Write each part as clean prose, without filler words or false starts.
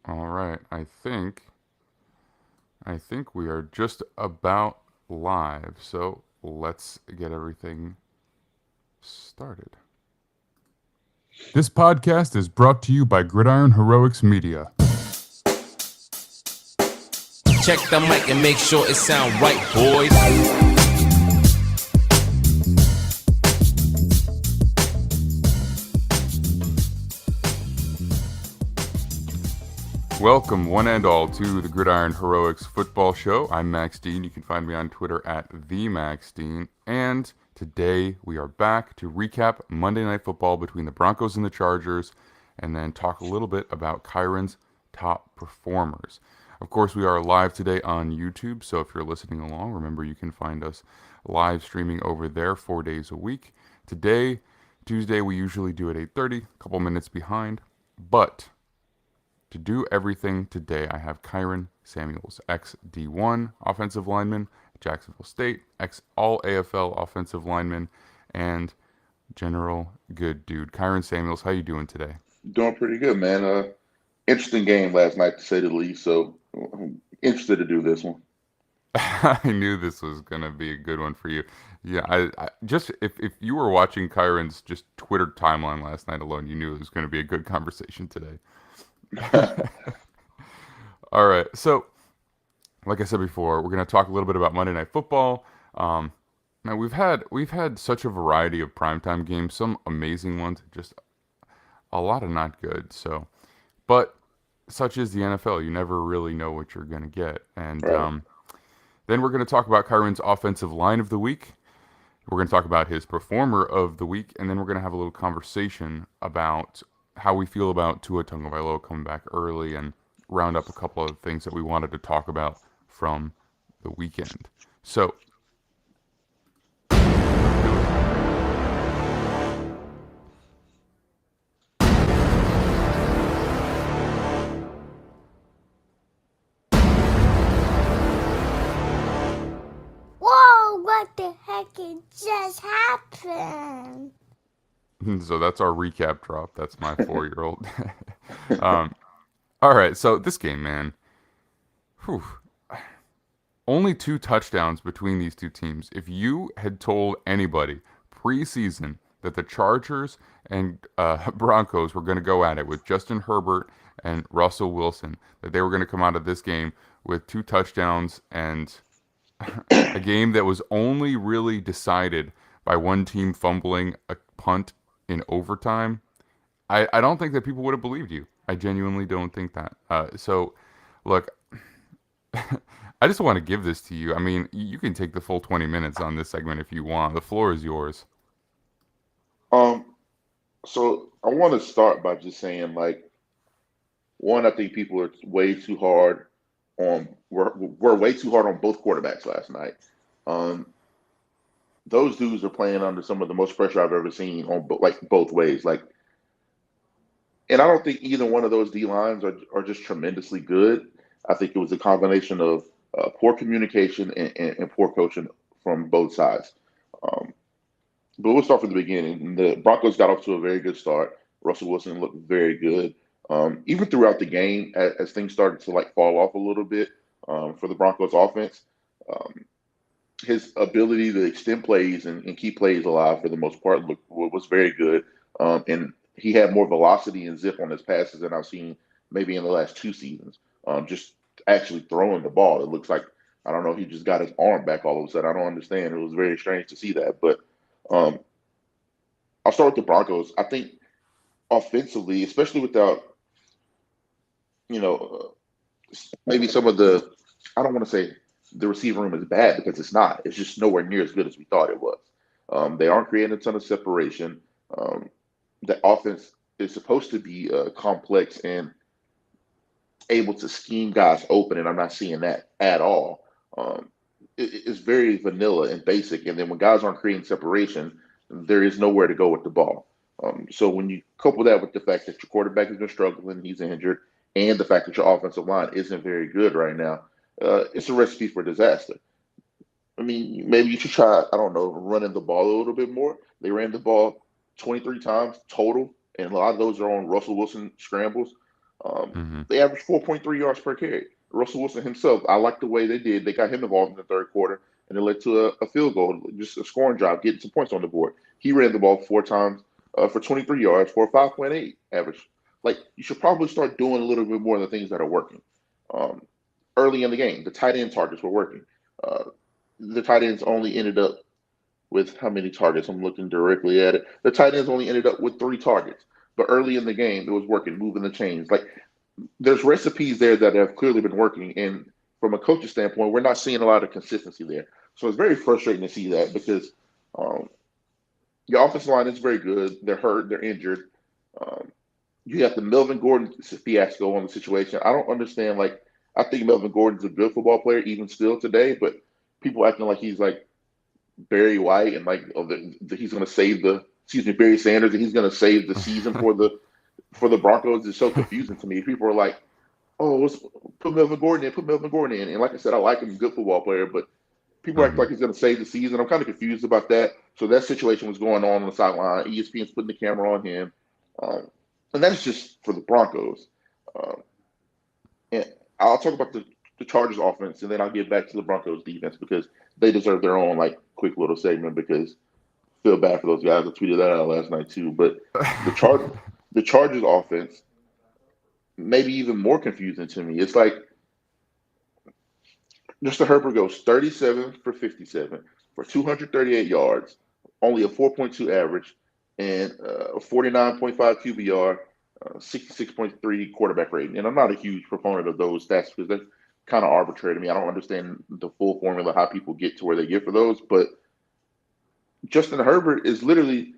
All right. I think we are just about live. So let's get everything started. This podcast is brought to you by Gridiron Heroics Media. Check the mic and make sure it sound right, boys. Welcome, one and all, to the Gridiron Heroics Football Show. I'm Max Dean. You can find me on Twitter at @TheMaxDean. And today we are back to recap Monday Night Football between the Broncos and the Chargers, and then talk a little bit about Kyron's top performers. Of course, we are live today on YouTube, so if you're listening along, remember you can find us live streaming over there 4 days a week. Today, Tuesday, we usually do at 8:30, a couple minutes behind, but to do everything today, I have Kyron Samuels, ex-D1 offensive lineman at Jacksonville State, ex-All AFL offensive lineman, and general good dude. Kyron Samuels, how you doing today? Doing pretty good, man. Interesting game last night, to say the least. So I'm interested to do this one. I knew this was gonna be a good one for you. Yeah, I just if you were watching Kyron's just Twitter timeline last night alone, you knew it was gonna be a good conversation today. All right, so like I said before, we're going to talk a little bit about Monday Night Football. Now we've had such a variety of primetime games, some amazing ones, just a lot of not good. So, but such is the NFL. You never really know what you're going to get. And Right. then we're going to talk about Kyron's offensive line of the week. We're going to talk about his performer of the week, and then we're going to have a little conversation about how we feel about Tua Tagovailoa coming back early, and round up a couple of things that we wanted to talk about from the weekend. So, let's do it. Whoa, what the heck it just happened? So that's our recap drop. That's my 4-year-old. um, all right, so this game, man. Whew, only 2 touchdowns between these two teams. If you had told anybody preseason that the Chargers and Broncos were going to go at it with Justin Herbert and Russell Wilson, that they were going to come out of this game with 2 touchdowns and a game that was only really decided by one team fumbling a punt in overtime, I don't think that people would have believed you. I genuinely don't think that. So, look, I just want to give this to you. I mean, you can take the full 20 minutes on this segment if you want. The floor is yours. Um, so I want to start by just saying, like, one, I think people are way too hard on were way too hard on both quarterbacks last night. Um, those dudes are playing under some of the most pressure I've ever seen on both ways. Like, and I don't think either one of those D lines are just tremendously good. I think it was a combination of poor communication and poor coaching from both sides. Um, But we'll start from the beginning. The Broncos got off to a very good start. Russell Wilson looked very good. Even throughout the game, as things started to like fall off a little bit for the Broncos offense, um, his ability to extend plays and keep plays alive for the most part was very good. And he had more velocity and zip on his passes than I've seen maybe in the last 2 seasons. Just actually throwing the ball. It looks like, I don't know, he just got his arm back all of a sudden. I don't understand. It was very strange to see that. But um, I'll start with the Broncos. I think offensively, especially without, you know, maybe some of the, I don't want to say the receiver room is bad because it's not. It's just nowhere near as good as we thought it was. They aren't creating a ton of separation. Um, the offense is supposed to be complex and able to scheme guys open, and I'm not seeing that at all. It's very vanilla and basic. And then when guys aren't creating separation, there is nowhere to go with the ball. So when you couple that with the fact that your quarterback has been struggling, he's injured, and the fact that your offensive line isn't very good right now, it's a recipe for disaster. I mean, maybe you should try, I don't know, running the ball a little bit more. They ran the ball 23 times total, and a lot of those are on Russell Wilson scrambles. They averaged 4.3 yards per carry. Russell Wilson himself, I like the way they did. They got him involved in the third quarter, and it led to a field goal, just a scoring drive, getting some points on the board. He ran the ball 4 times for 23 yards for a 5.8 average. Like, you should probably start doing a little bit more of the things that are working. Um, Early in the game, the tight end targets were working. Uh, the tight ends only ended up with how many targets? I'm looking directly at it. The tight ends only ended up with 3 targets. But early in the game, it was working, moving the chains. Like, there's recipes there that have clearly been working. And from a coach's standpoint, we're not seeing a lot of consistency there. So it's very frustrating to see that because um, your offensive line is very good. They're hurt, they're injured. Um, you have the Melvin Gordon fiasco on the situation. I don't understand. Like, I think Melvin Gordon's a good football player, even still today, but people acting like he's like Barry White and like he's going to save Barry Sanders, and he's going to save the season for the Broncos is so confusing to me. People are like, "Oh, put Melvin Gordon in, put Melvin Gordon in," and like I said, I like him, good football player, but people act like he's going to save the season. I'm kind of confused about that. So that situation was going on the sideline. ESPN's putting the camera on him, um, and that's just for the Broncos. Um, and I'll talk about the Chargers offense, and then I'll get back to the Broncos defense because they deserve their own like quick little segment because I feel bad for those guys. I tweeted that out last night too. But the Char the Chargers offense maybe even more confusing to me. It's like Mr. Herbert goes 37 for 57 for 238 yards, only a 4.2 average, and a 49.5 QBR, 66.3 quarterback rating. And I'm not a huge proponent of those stats because that's kind of arbitrary to me. I don't understand the full formula, how people get to where they get for those. But Justin Herbert is literally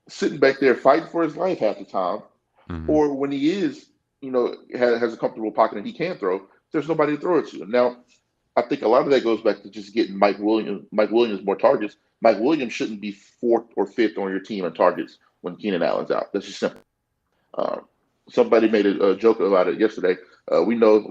sitting back there fighting for his life half the time. Or when he is, has a comfortable pocket and he can throw, there's nobody to throw it to. Now, I think a lot of that goes back to just getting Mike Williams more targets. Mike Williams shouldn't be fourth or fifth on your team in targets when Keenan Allen's out. That's just simple. Um, Somebody made a joke about it yesterday. We know Joe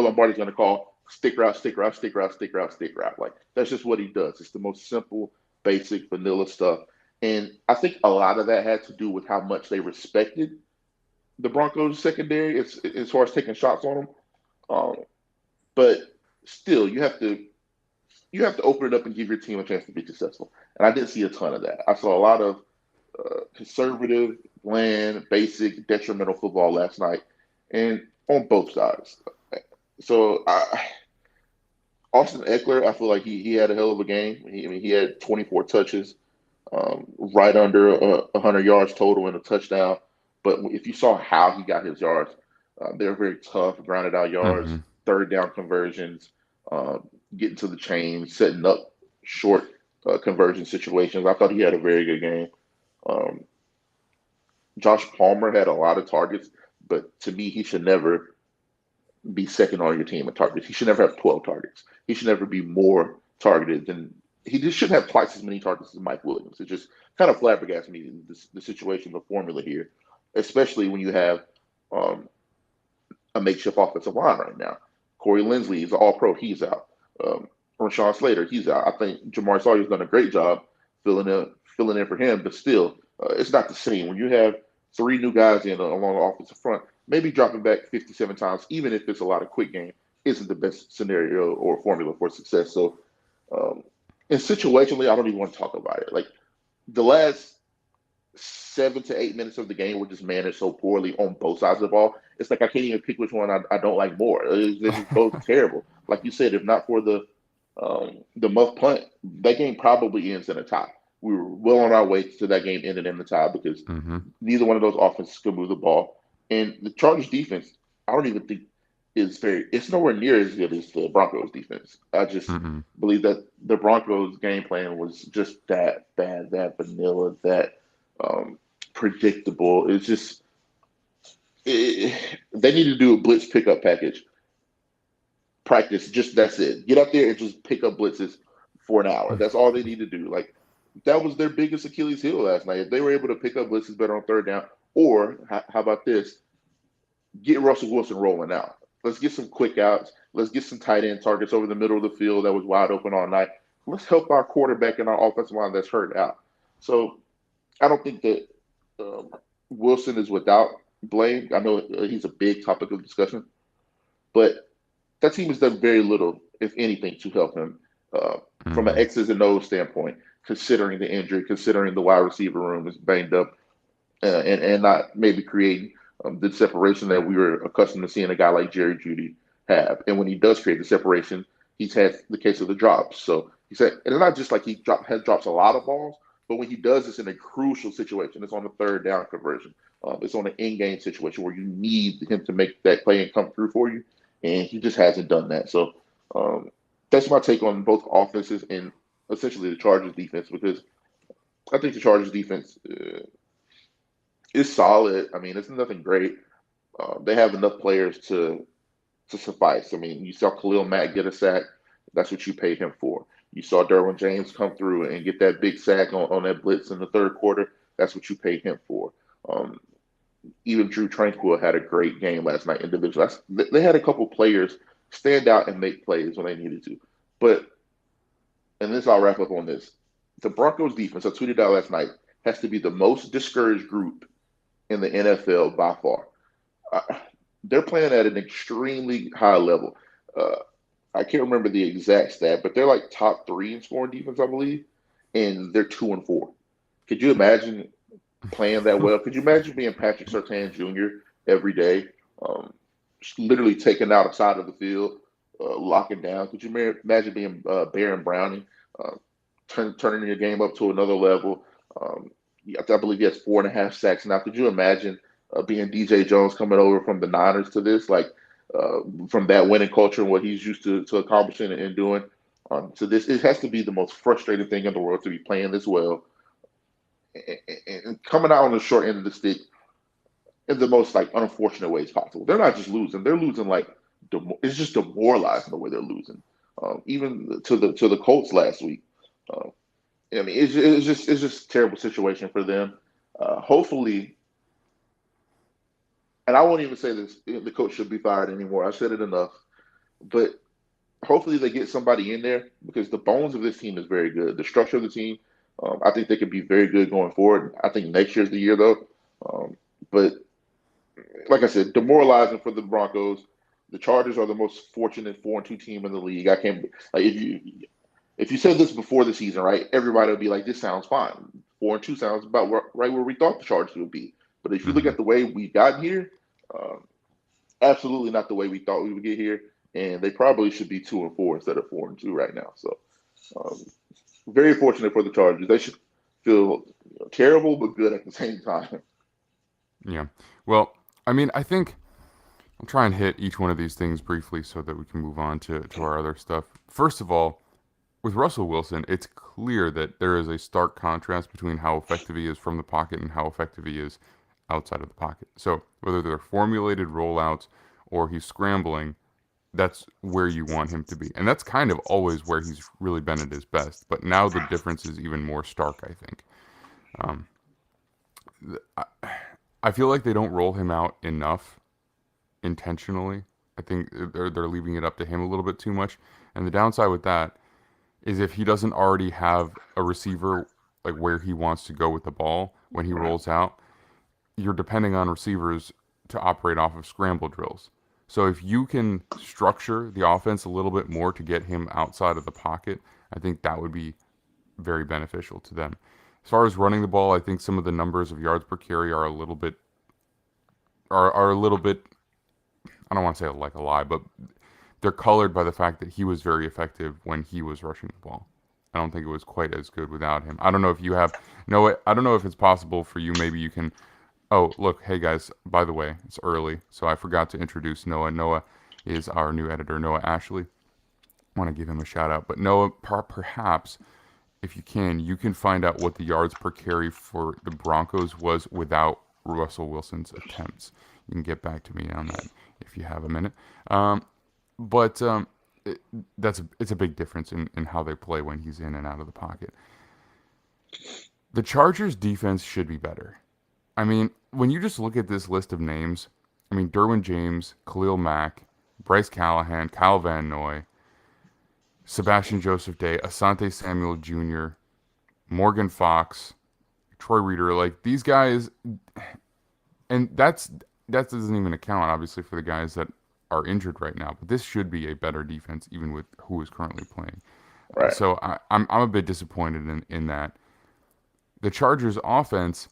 Lombardi's gonna call stick route, stick route, stick route, stick route, stick route. Like, that's just what he does. It's the most simple, basic, vanilla stuff. And I think a lot of that had to do with how much they respected the Broncos secondary as far as taking shots on them. Um, but still, you have to open it up and give your team a chance to be successful. And I didn't see a ton of that. I saw a lot of conservative, bland, basic, detrimental football last night, and on both sides. So Austin Eckler, I feel like he had a hell of a game. He had 24 touches, right under 100 yards total and a touchdown. But if you saw how he got his yards, they were very tough, grounded out yards, third down conversions, getting to the chain, setting up short conversion situations. I thought he had a very good game. Josh Palmer had a lot of targets, but to me, he should never be second on your team in targets. He should never have 12 targets. He should never be more targeted than he just shouldn't have twice as many targets as Mike Williams. It just kind of flabbergasted me the situation, the formula here, especially when you have a makeshift offensive line right now. Corey Linsley is an all-pro. He's out. Rashawn Slater, he's out. I think Jamar Sawyer's done a great job filling in for him, but still, it's not the same. When you have 3 new guys in along the offensive front, maybe dropping back 57 times, even if it's a lot of quick game, isn't the best scenario or formula for success. So, and situationally, I don't even want to talk about it. Like, the last 7 to 8 minutes of the game were just managed so poorly on both sides of the ball. It's like I can't even pick which one I don't like more. They're just both terrible. Like you said, if not for the muff punt, that game probably ends in a tie. We were well on our way to that game ending in the tie because neither one of those offenses could move the ball. And the Chargers defense, I don't even think it's nowhere near as good as the Broncos defense. I just believe that the Broncos game plan was just that bad, that vanilla, that predictable. It's just they need to do a blitz pickup package. Practice, that's it. Get up there and just pick up blitzes for an hour. That's all they need to do. Like, that was their biggest Achilles heel last night. If they were able to pick up blitzes better on third down, or how about this? Get Russell Wilson rolling out. Let's get some quick outs. Let's get some tight end targets over the middle of the field that was wide open all night. Let's help our quarterback and our offensive line that's hurt out. So I don't think that Wilson is without blame. I know he's a big topic of discussion, but that team has done very little, if anything, to help him from an Mm-hmm. X's and O's standpoint, considering the injury, considering the wide receiver room is banged up, and not maybe creating the separation that we were accustomed to seeing a guy like Jerry Jeudy have. And when he does create the separation, he's had the case of the drops. So he said, and it's not just like drops a lot of balls, but when he does this in a crucial situation, it's on the third down conversion. It's on an in-game situation where you need him to make that play and come through for you, and he just hasn't done that. So that's my take on both offenses and essentially the Chargers defense, because I think the Chargers defense is solid. I mean, it's nothing great. They have enough players to suffice. I mean, you saw Khalil Mack get a sack. That's what you paid him for. You saw Derwin James come through and get that big sack on that blitz in the third quarter. That's what you paid him for. Um, Even Drew Tranquil had a great game last night individually. They had a couple players stand out and make plays when they needed to. But, and this I'll wrap up on this. The Broncos defense, I tweeted out last night, has to be the most discouraged group in the NFL by far. Uh, they're playing at an extremely high level. Uh, I can't remember the exact stat, but they're like top three in scoring defense, I believe, and they're 2-4. Could you imagine playing that well? Could you imagine being Patrick Surtain Jr. every day, literally taking out a side of the field, locking down? Could you imagine being Baron Browning, uh, turning your game up to another level? I believe he has 4.5 sacks now. Could you imagine being DJ Jones coming over from the Niners to this, like from that winning culture and what he's used to accomplishing and doing to this? It has to be the most frustrating thing in the world to be playing this well and coming out on the short end of the stick in the most like unfortunate ways possible. They're not just losing; they're losing like it's just demoralizing the way they're losing. Even to the Colts last week. Uh, I mean, it's just a terrible situation for them. Hopefully, and I won't even say this, the coach should be fired anymore. I said it enough, but hopefully they get somebody in there because the bones of this team is very good. The structure of the team, I think they could be very good going forward. I think next year's the year though. But like I said, demoralizing for the Broncos. The Chargers are the most fortunate 4-2 team in the league. I can't like if you said this before the season, right? Everybody would be like, "This sounds fine. 4-2 sounds about right where we thought the Chargers would be." But if you look Mm-hmm. at the way we got here, um, absolutely not the way we thought we would get here. And they probably should be 2-4 instead of 4-2 right now. So, um, very fortunate for the Chargers. They should feel terrible but good at the same time. Yeah. Well, I mean, I think I'll try and hit each one of these things briefly so that we can move on to our other stuff. First of all, with Russell Wilson, it's clear that there is a stark contrast between how effective he is from the pocket and how effective he is outside of the pocket. So whether they're formulated rollouts or he's scrambling, that's where you want him to be. And that's kind of always where he's really been at his best. But now the difference is even more stark, I think. Um, I feel like they don't roll him out enough intentionally. I think they're leaving it up to him a little bit too much. And the downside with that is if he doesn't already have a receiver like where he wants to go with the ball when he rolls out, you're depending on receivers to operate off of scramble drills. So if you can structure the offense a little bit more to get him outside of the pocket, I think that would be very beneficial to them. As far as running the ball, I think some of the numbers of yards per carry are a little bit are a little bit, I don't want to say like a lie, but they're colored by the fact that he was very effective when he was rushing the ball. I don't think it was quite as good without him. I don't know if you have no. I don't know if it's possible for you. Maybe you can. Oh, look, hey guys. By the way, it's early, so I forgot to introduce Noah. Noah is our new editor, Noah Ashley. I want to give him a shout out. But Noah, perhaps if you can find out what the yards per carry for the Broncos was without Russell Wilson's attempts. You can get back to me on that if you have a minute. But it's a big difference in how they play when he's in and out of the pocket. The Chargers defense should be better. I mean, when you just look at this list of names, I mean, Derwin James, Khalil Mack, Bryce Callahan, Kyle Van Noy, Sebastian Joseph Day, Asante Samuel Jr., Morgan Fox, Troy Reader, like these guys, and that doesn't even account, obviously, for the guys that are injured right now. But this should be a better defense, even with who is currently playing. Right. So I'm a bit disappointed in that. The Chargers offense,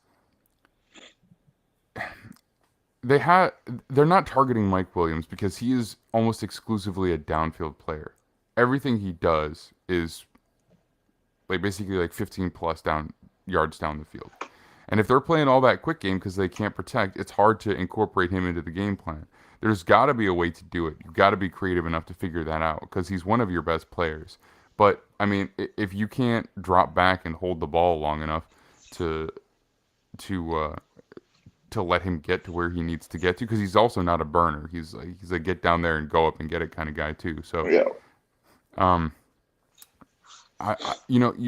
they're not targeting Mike Williams because he is almost exclusively a downfield player. Everything he does is like basically like 15 plus yards down the field. And if they're playing all that quick game because they can't protect, it's hard to incorporate him into the game plan. There's got to be a way to do it. You've got to be creative enough to figure that out because he's one of your best players. But I mean, if you can't drop back and hold the ball long enough to to let him get to where he needs to get to, because he's also not a burner. He's a get down there and go up and get it kind of guy too. So Yeah.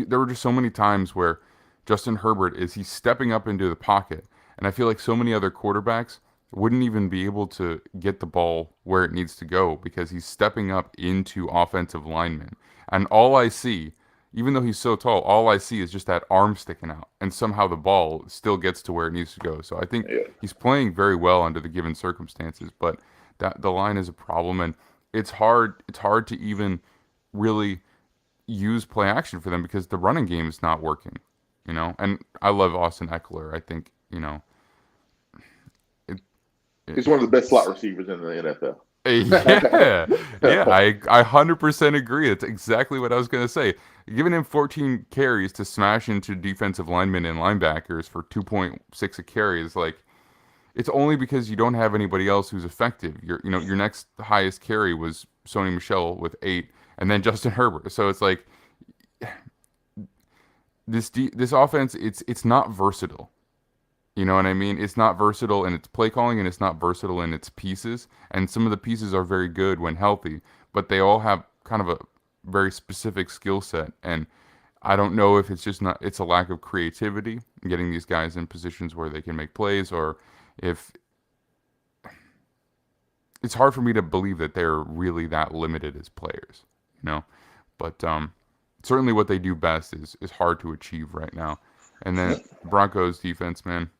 there were just so many times where Justin Herbert he's stepping up into the pocket, and I feel like so many other quarterbacks wouldn't even be able to get the ball where it needs to go because he's stepping up into offensive linemen. And all I see, even though he's so tall, all I see is just that arm sticking out, and somehow the ball still gets to where it needs to go. So I think he's playing very well under the given circumstances, but that the line is a problem, and it's hard to even really use play action for them because the running game is not working, And I love Austin Eckler. I think, He's one of the best slot receivers in the NFL. Yeah, I 100% agree. It's exactly what I was going to say. Giving him 14 carries to smash into defensive linemen and linebackers for 2.6 a carry is like, it's only because you don't have anybody else who's effective. Your next highest carry was Sony Michel with 8, and then Justin Herbert. So it's like this offense, it's not versatile. You know what I mean? It's not versatile in its play calling, and it's not versatile in its pieces. And some of the pieces are very good when healthy, but they all have kind of a very specific skill set. And I don't know if it's a lack of creativity in getting these guys in positions where they can make plays, or if it's hard for me to believe that they're really that limited as players, But certainly what they do best is hard to achieve right now. And then Broncos defense, man.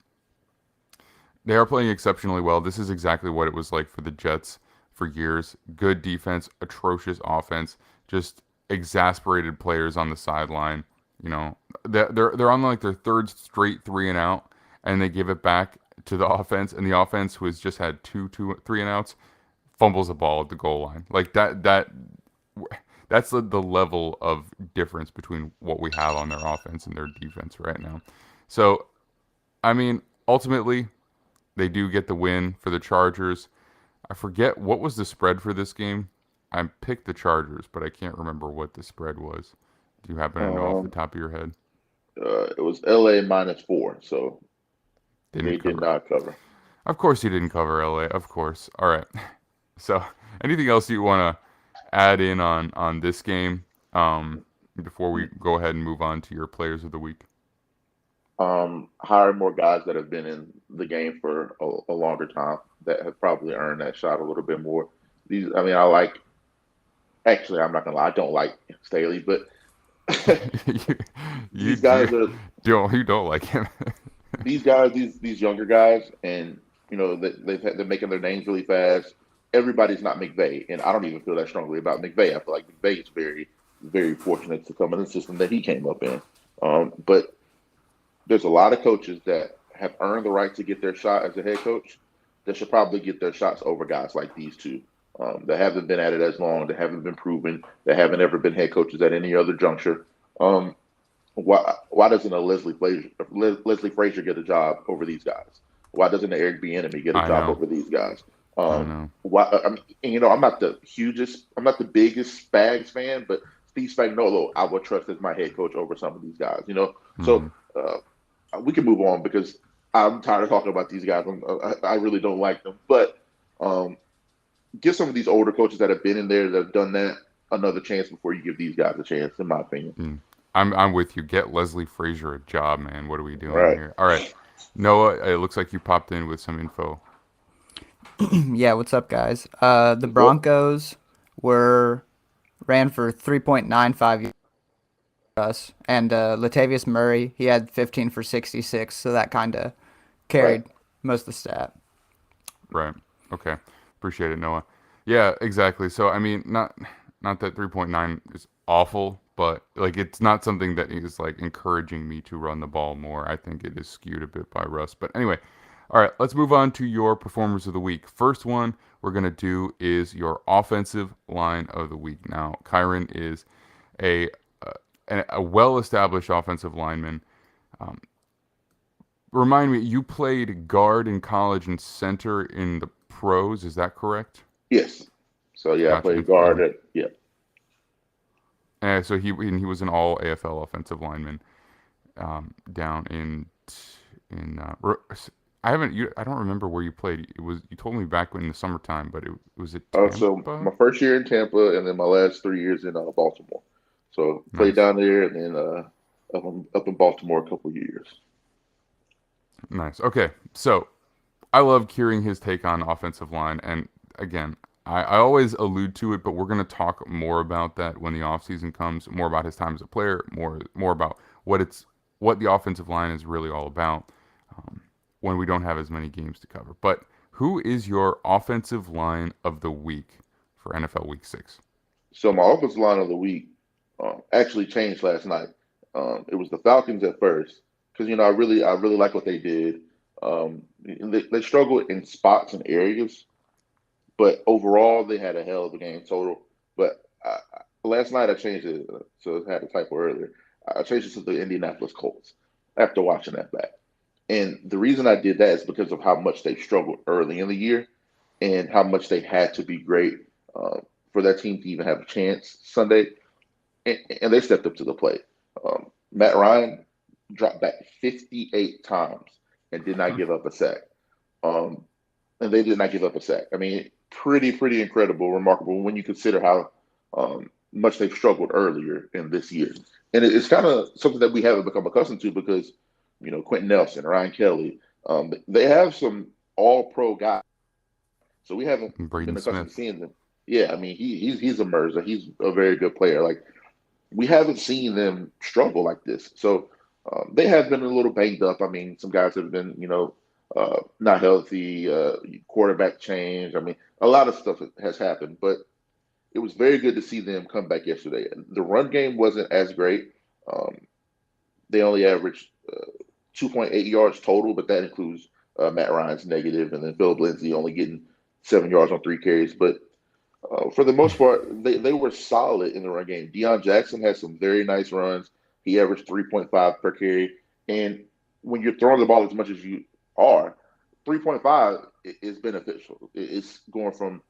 They are playing exceptionally well. This is exactly what it was like for the Jets for years. Good defense, atrocious offense, just exasperated players on the sideline. They're on like their third straight 3-and-out, and they give it back to the offense, and the offense, who has just had two 3-and-outs, fumbles the ball at the goal line. Like that's the level of difference between what we have on their offense and their defense right now. So, I mean, ultimately, they do get the win for the Chargers. I forget what was the spread for this game. I picked the Chargers, but I can't remember what the spread was. Do you happen to know off the top of your head? It was LA -4, so they did not cover. Of course you didn't cover LA, of course. All right. So, anything else you want to add in on this game before we go ahead and move on to your players of the week? Hire more guys that have been in the game for a longer time that have probably earned that shot a little bit more. I'm not gonna lie, I don't like Staley, but these guys you don't like him. These guys, these younger guys, and they're making their names really fast. Everybody's not McVay, and I don't even feel that strongly about McVay. I feel like McVay is very, very fortunate to come in the system that he came up in. But there's a lot of coaches that have earned the right to get their shot as a head coach that should probably get their shots over guys like these two that haven't been at it as long, that haven't been proven, that haven't ever been head coaches at any other juncture. Why doesn't a Leslie Frazier get a job over these guys? Why doesn't an Eric Bieniemy get a job over these guys? Why? I'm not the biggest Spags fan, but Steve Spagnuolo, I would trust as my head coach over some of these guys. So we can move on because I'm tired of talking about these guys. I really don't like them, but give some of these older coaches that have been in there, that have done that, another chance before you give these guys a chance, in my opinion. I'm with you. Get Leslie Frazier a job, man. What are we doing here? All right, Noah, it looks like you popped in with some info. Yeah, what's up, guys? The Broncos ran for 3.95 yards us, and Latavius Murray, he had 15 for 66, so that kind of carried most of the stat. Right. Okay. Appreciate it, Noah. Yeah, exactly. So I mean, not that 3.9 is awful, but like it's not something that is like encouraging me to run the ball more. I think it is skewed a bit by Russ. But anyway, all right, let's move on to your performers of the week. First one we're gonna do is your offensive line of the week. Now, Kyron is a a well-established offensive lineman. Um, Remind me, you played guard in college and center in the pros. Is that correct? Yes. So yeah, I Gotcha. played guard. Yeah. So he was an all AFL offensive lineman down in I don't remember where you played. It was you told me back in the summertime, but it was it So Tampa? my first year in Tampa, and then my last 3 years in Baltimore. So played Nice, down there, and then up in Baltimore a couple years. nice. Okay, so I love hearing his take on offensive line, and again, I always allude to it, but we're going to talk more about that when the offseason comes, more about his time as a player, more about what the offensive line is really all about when we don't have as many games to cover. But who is your offensive line of the week for NFL Week 6? So my offensive line of the week actually changed last night. It was the Falcons at first because I really like what they did. They struggled in spots and areas, but overall they had a hell of a game total. But last night I changed it, so I had a typo earlier. I changed it to the Indianapolis Colts after watching that back. And the reason I did that is because of how much they struggled early in the year and how much they had to be great for that team to even have a chance Sunday. And they stepped up to the plate. Matt Ryan dropped back 58 times and did not give up a sack. And they did not give up a sack. I mean, pretty incredible, remarkable when you consider how much they've struggled earlier in this year. And it's kind of something that we haven't become accustomed to because, Quentin Nelson, Ryan Kelly, they have some all-pro guys. So we haven't been Braden accustomed to Smith. seeing them. Yeah, I mean, he's a Mercer. He's a very good player. Like, we haven't seen them struggle like this. So they have been a little banged up. I mean, some guys have been, not healthy, quarterback change. I mean, a lot of stuff has happened, but it was very good to see them come back yesterday. The run game wasn't as great. They only averaged 2.8 yards total, but that includes Matt Ryan's negative, and then Bill Lindsay only getting 7 yards on 3 carries. But for the most part, they were solid in the run game. Deion Jackson had some very nice runs. He averaged 3.5 per carry. And when you're throwing the ball as much as you are, 3.5 is beneficial. It's going from,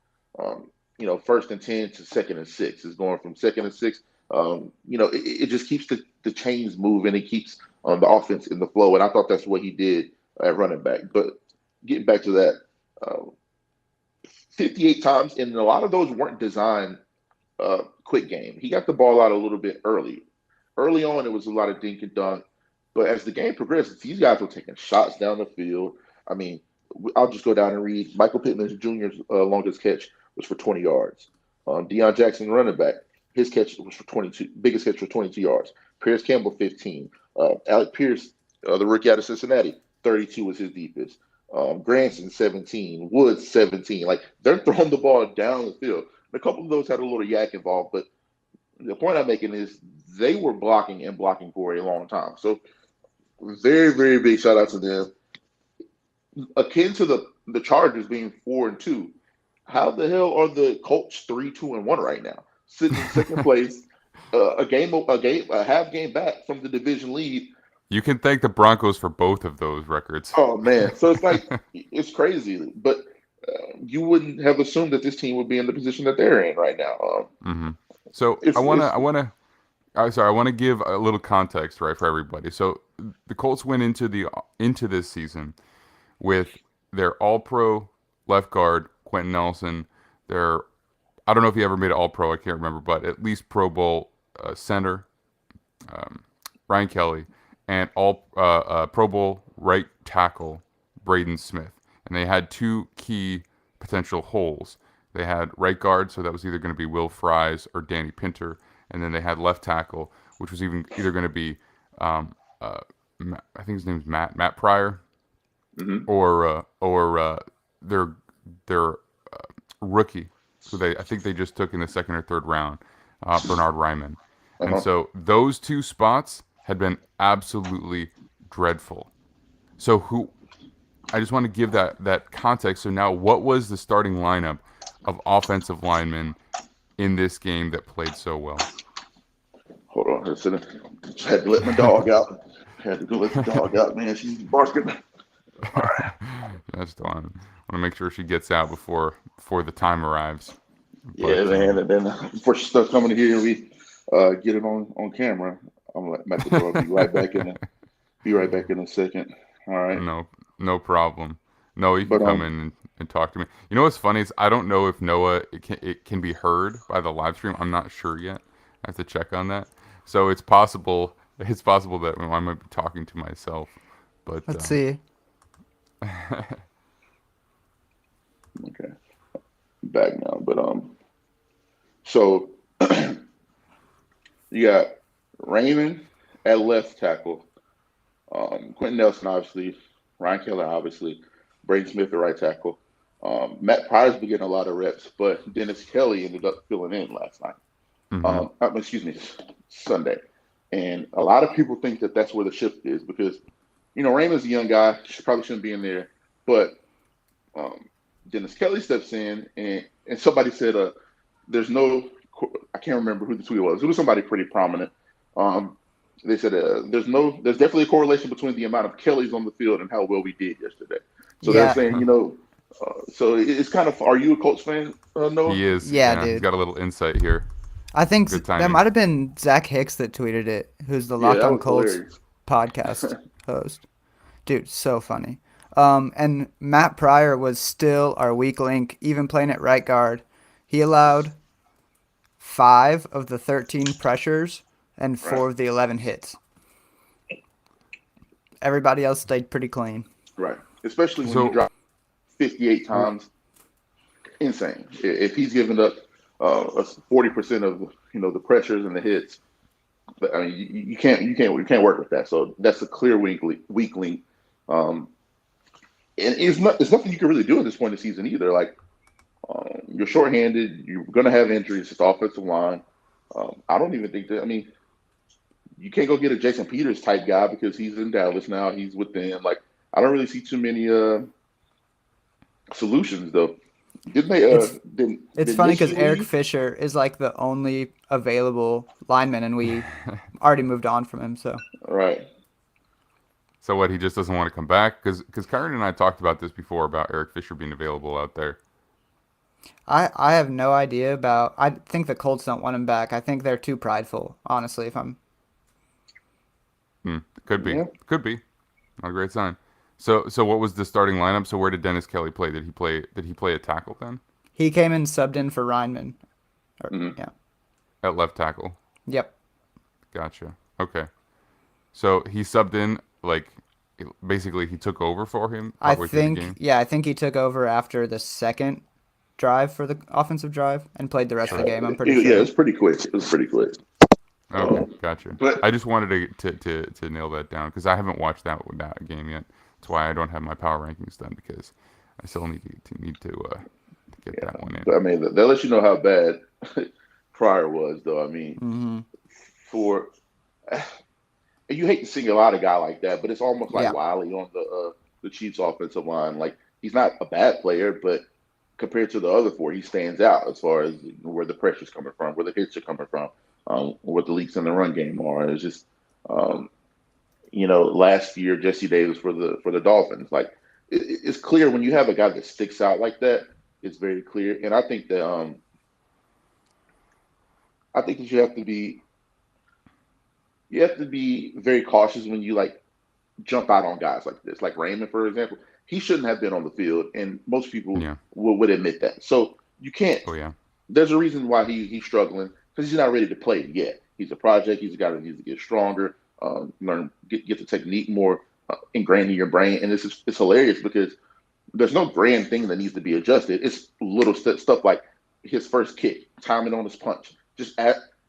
first and 10 to second and 6. It's going from second and 6. It just keeps the chains moving. It keeps the offense in the flow. And I thought that's what he did at running back. But getting back to that, 58 times, and a lot of those weren't designed quick game. He got the ball out a little bit early. Early on, it was a lot of dink and dunk. But as the game progressed, these guys were taking shots down the field. I mean, I'll just go down and read. Michael Pittman Jr.'s longest catch was for 20 yards. Deion Jackson, running back, his catch was for 22. Biggest catch for 22 yards. Pierce Campbell, 15. Alec Pierce, the rookie out of Cincinnati, 32 was his deepest. Granson, 17. Woods, 17. Like, they're throwing the ball down the field. And a couple of those had a little yak involved, but the point I'm making is they were blocking for a long time. So very, very big shout out to them. Akin to the Chargers being 4-2. How the hell are the Colts 3-2-1 right now? Sitting in second place, a half game back from the division lead. You can thank the Broncos for both of those records. Oh man, so it's like it's crazy, but you wouldn't have assumed that this team would be in the position that they're in right now. So I want to give a little context, right, for everybody. So the Colts went into this season with their All-Pro left guard Quentin Nelson, I don't know if he ever made it All-Pro, I can't remember, but at least Pro Bowl center Ryan Kelly, and Pro Bowl right tackle Braden Smith, and they had 2 key potential holes. They had right guard, so that was either going to be Will Fries or Danny Pinter. And then they had left tackle, which was either going to be, I think his name's Matt Pryor, or their rookie, who I think they just took in the second or third round, Bernard Ryman. And Uh-huh. so those two spots had been absolutely dreadful. So I just want to give that context. So now, what was the starting lineup of offensive linemen in this game that played so well? Hold on. Just had to let my dog out. Had to go let the dog out, man. She's barking. All right. I just want to make sure she gets out before the time arrives. Yeah, man. And then before she starts coming in here, we get it on camera. I'm gonna let the dog be right back in. Be right back in a second. All right. No problem. No, you can come in and talk to me. You know what's funny is I don't know if Noah it can be heard by the live stream. I'm not sure yet. I have to check on that. So it's possible that I might be talking to myself. But Let's see. Okay. Back now, but so you got Raymond at left tackle, Quentin Nelson obviously, Ryan Keller obviously, Braden Smith at right tackle. Matt Pryor's been getting a lot of reps, but Dennis Kelly ended up filling in last night. Excuse me, Sunday. And a lot of people think that that's where the shift is because, Raymond's a young guy, probably shouldn't be in there, but Dennis Kelly steps in, and somebody said, there's no, I can't remember who the tweet was. It was somebody pretty prominent. They said there's definitely a correlation between the amount of Kellys on the field and how well we did yesterday. So they're saying, so it's kind of, are you a Colts fan, Noah? he is. Yeah, dude. He's got a little insight here. I think Good that timing. might have been Zach Hicks that tweeted it, who's the Locked On Colts hilarious. podcast host. Dude, so funny. And Matt Pryor was still our weak link, even playing at right guard. He allowed 5 of the 13 pressures and 4 of the 11 hits. Everybody else stayed pretty clean. Right. Especially when you drop 58 times. Insane. If he's giving up 40% of the pressures and the hits, I mean you can't work with that. So that's a clear weak link. And it's nothing you can really do at this point in the season either. Like you're shorthanded, you're gonna have injuries. It's offensive line. I don't even think that. I mean, you can't go get a Jason Peters type guy because he's in Dallas now. He's with them. Like I don't really see too many solutions though. Didn't they? It's funny because Eric Fisher is like the only available lineman, and we already moved on from him. So right. So what? He just doesn't want to come back because Kyron and I talked about this before about Eric Fisher being available out there. I have no idea about. I think the Colts don't want him back. I think they're too prideful. Honestly, if I'm. Could be. Could be. Not a great sign. So what was the starting lineup? So where did Dennis Kelly play? Did he play a tackle then? He came in subbed in for Reinman. Yeah. At left tackle. Yep. Gotcha. Okay. So he subbed in, like, basically he took over for him. I think he took over after the second drive for the offensive drive and played the rest of the game. I'm pretty sure. Yeah, it's pretty quick. Okay, gotcha. But I just wanted to nail that down because I haven't watched that game yet. That's why I don't have my power rankings done because I still need to get that one in. But I mean, that lets you know how bad Pryor was, though. I mean, you hate to single out a guy like that, but it's almost like Wiley on the Chiefs' offensive line. Like he's not a bad player, but compared to the other 4, he stands out as far as where the pressure's coming from, where the hits are coming from, what the leaks in the run game are. It's just, last year Jesse Davis for the Dolphins. Like it's clear when you have a guy that sticks out like that. It's very clear, and I think that you have to be very cautious when you like jump out on guys like this. Like Raymond, for example, he shouldn't have been on the field, and most people would admit that. So you can't. Oh yeah. There's a reason why he's struggling because he's not ready to play yet. He's a project. He's a guy that needs to get stronger, learn, get the technique more ingrained in your brain. And it's hilarious because there's no grand thing that needs to be adjusted. It's little stuff like his first kick, timing on his punch, just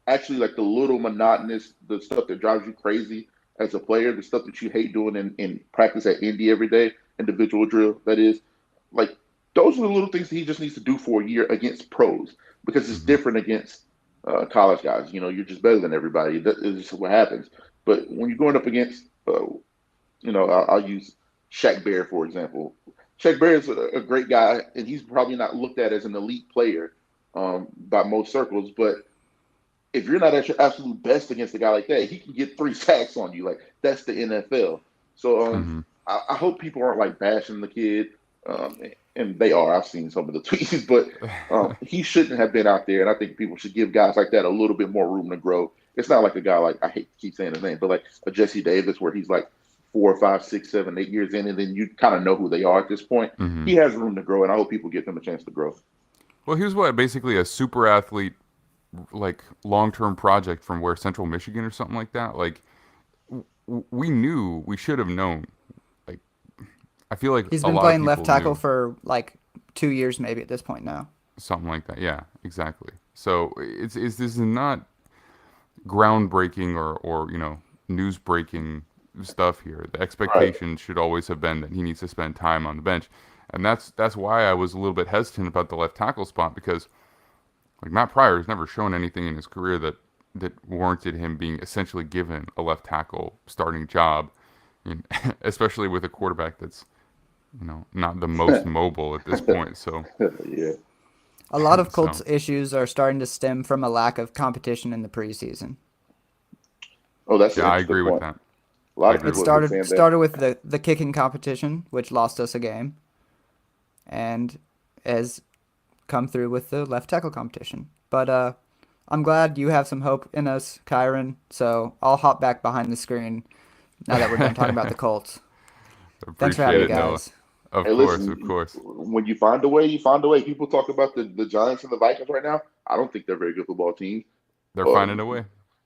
actually like the little monotonous, the stuff that drives you crazy as a player, the stuff that you hate doing in practice at Indy every day, individual drill, that is. Like those are the little things that he just needs to do for a year against pros, because it's Mm-hmm. different against college guys. You're just better than everybody. That is just what happens. But when you're going up against, I'll use Shaq Bear, for example. Shaq Bear is a great guy, and he's probably not looked at as an elite player by most circles. But if you're not at your absolute best against a guy like that, he can get 3 sacks on you. Like, that's the NFL. So Mm-hmm. I hope people aren't like bashing the kid, and they are. I've seen some of the tweets, but he shouldn't have been out there. And I think people should give guys like that a little bit more room to grow. It's not like a guy like, I hate to keep saying his name, but like a Jesse Davis, where he's like 4, 5, 6, 7, 8 years in, and then you kind of know who they are at this point. Mm-hmm. He has room to grow, and I hope people give him a chance to grow. Well, he was basically a super athlete, like long-term project from where Central Michigan or something like that. Like we should have known. Like, I feel like He's a been lot playing of left people tackle knew. for like 2 years maybe at this point now. Something like that. Yeah, exactly. So this is not groundbreaking or news breaking stuff here. The expectation should always have been that he needs to spend time on the bench, and that's why I was a little bit hesitant about the left tackle spot, because like Matt Pryor has never shown anything in his career that warranted him being essentially given a left tackle starting job, especially with a quarterback that's not the most mobile at this point. So Yeah. A lot of So- Colts issues are starting to stem from a lack of competition in the preseason. Oh, that's an yeah, I interesting agree with point. that. A lot of It It people have been saying started with the kicking competition, which lost us a game, and has come through with the left tackle competition. But I'm glad you have some hope in us, Kyron. So I'll hop back behind the screen now that we're done talking about the Colts. Thanks for having me, Appreciate it, Noah. guys. Of Hey, course, listen, of course. when you find a way, you find a way. People talk about the Giants and the Vikings right now. I don't think they're very good football teams. They're finding a way.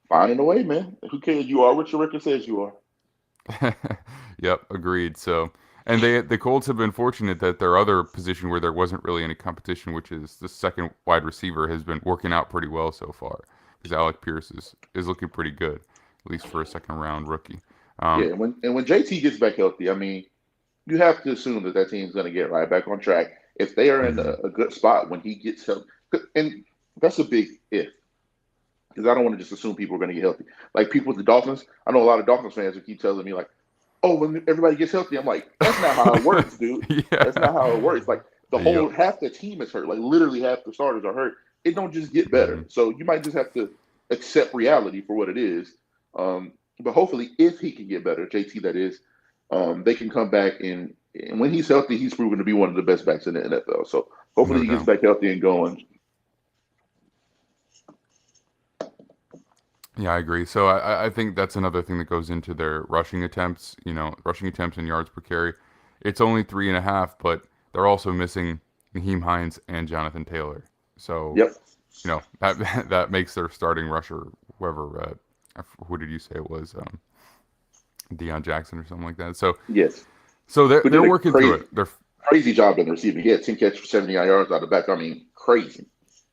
Finding a way, man. Who cares? You are what your record says you are. Yep, agreed. So, and the Colts have been fortunate that their other position where there wasn't really any competition, which is the second wide receiver, has been working out pretty well so far. Because Alec Pierce is looking pretty good, at least for a second round rookie. Yeah, and when JT gets back healthy, I mean, you have to assume that team's going to get right back on track. If they are in a good spot when he gets healthy, and that's a big if, because I don't want to just assume people are going to get healthy. Like people with the Dolphins, I know a lot of Dolphins fans who keep telling me like, "Oh, when everybody gets healthy," I'm like, "That's not how it works, dude. Yeah. That's not how it works. Like the whole Yep. half the team is hurt. Like literally half the starters are hurt. It don't just get better. So you might just have to accept reality for what it is. But hopefully, if he can get better, JT that is, they can come back and when he's healthy, he's proven to be one of the best backs in the NFL. So hopefully No he gets doubt. back healthy and going. Yeah, I agree. So I think that's another thing that goes into their rushing attempts. Rushing attempts and yards per carry. It's only 3.5, but they're also missing Naheem Hines and Jonathan Taylor. So Yep. that makes their starting rusher, whoever. Who did you say it was? Deion Jackson or something like that. So Yes. they're But did a working through it. They're Crazy job in the receiving. He had 10 catches for 79 yards out of the back. I mean, crazy.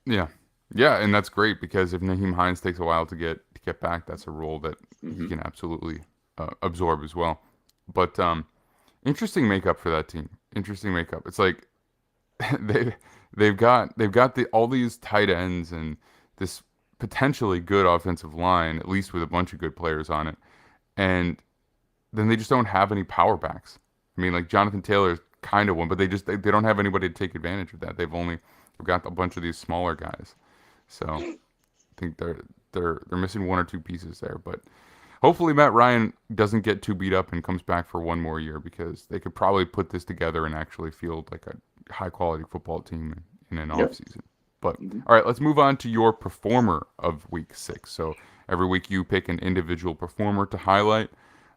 Yeah, and that's great because if Naheem Hines takes a while to get back, that's a role that he can absolutely absorb as well. But interesting makeup for that team. Interesting makeup. It's like they've got all these tight ends and this potentially good offensive line, at least with a bunch of good players on it, and then they just don't have any power backs. I mean, like Jonathan Taylor is kind of one, but they don't have anybody to take advantage of that. They've got a bunch of these smaller guys, so I think they're missing one or two pieces there. But hopefully Matt Ryan doesn't get too beat up and comes back for one more year, because they could probably put this together and actually field like a high quality football team in an off season. But all right, let's move on to your performer of week 6. So every week you pick an individual performer to highlight.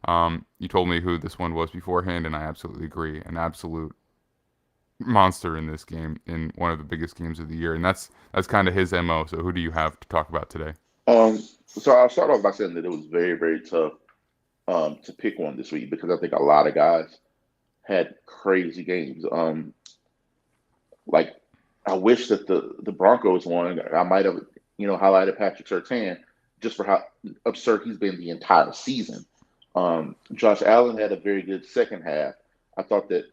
You told me who this one was beforehand, and I absolutely agree. An absolute monster in this game, in one of the biggest games of the year, and that's kind of his MO. So who do you have to talk about today? So I'll start off by saying that it was very, very tough to pick one this week, because I think a lot of guys had crazy games. Like I wish that the Broncos won. I might have highlighted Patrick Surtain just for how absurd he's been the entire season. Josh Allen had a very good second half. I thought that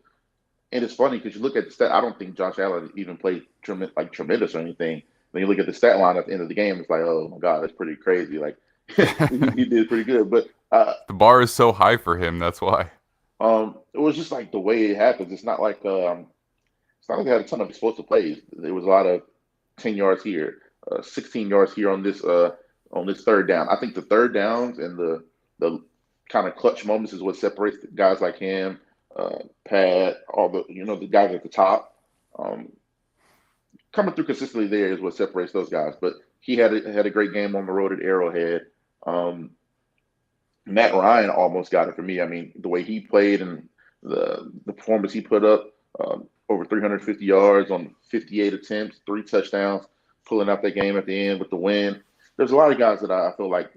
And it's funny because you look at the stat. I don't think Josh Allen even played tremendous or anything. When you look at the stat line at the end of the game, it's like, oh my god, that's pretty crazy. Like he did pretty good, but The bar is so high for him. That's why. it was just like the way it happens. It's not like they had a ton of explosive plays. There was a lot of 10 yards here, 16 yards here on this third down. I think the third downs and the kind of clutch moments is what separates guys like him, Pat, all the guys at the top. Coming through consistently there is what separates those guys. But he had a great game on the road at Arrowhead. Matt Ryan almost got it for me. I mean, the way he played and the performance he put up, over 350 yards on 58 attempts, 3 touchdowns, pulling out that game at the end with the win. There's a lot of guys that I feel like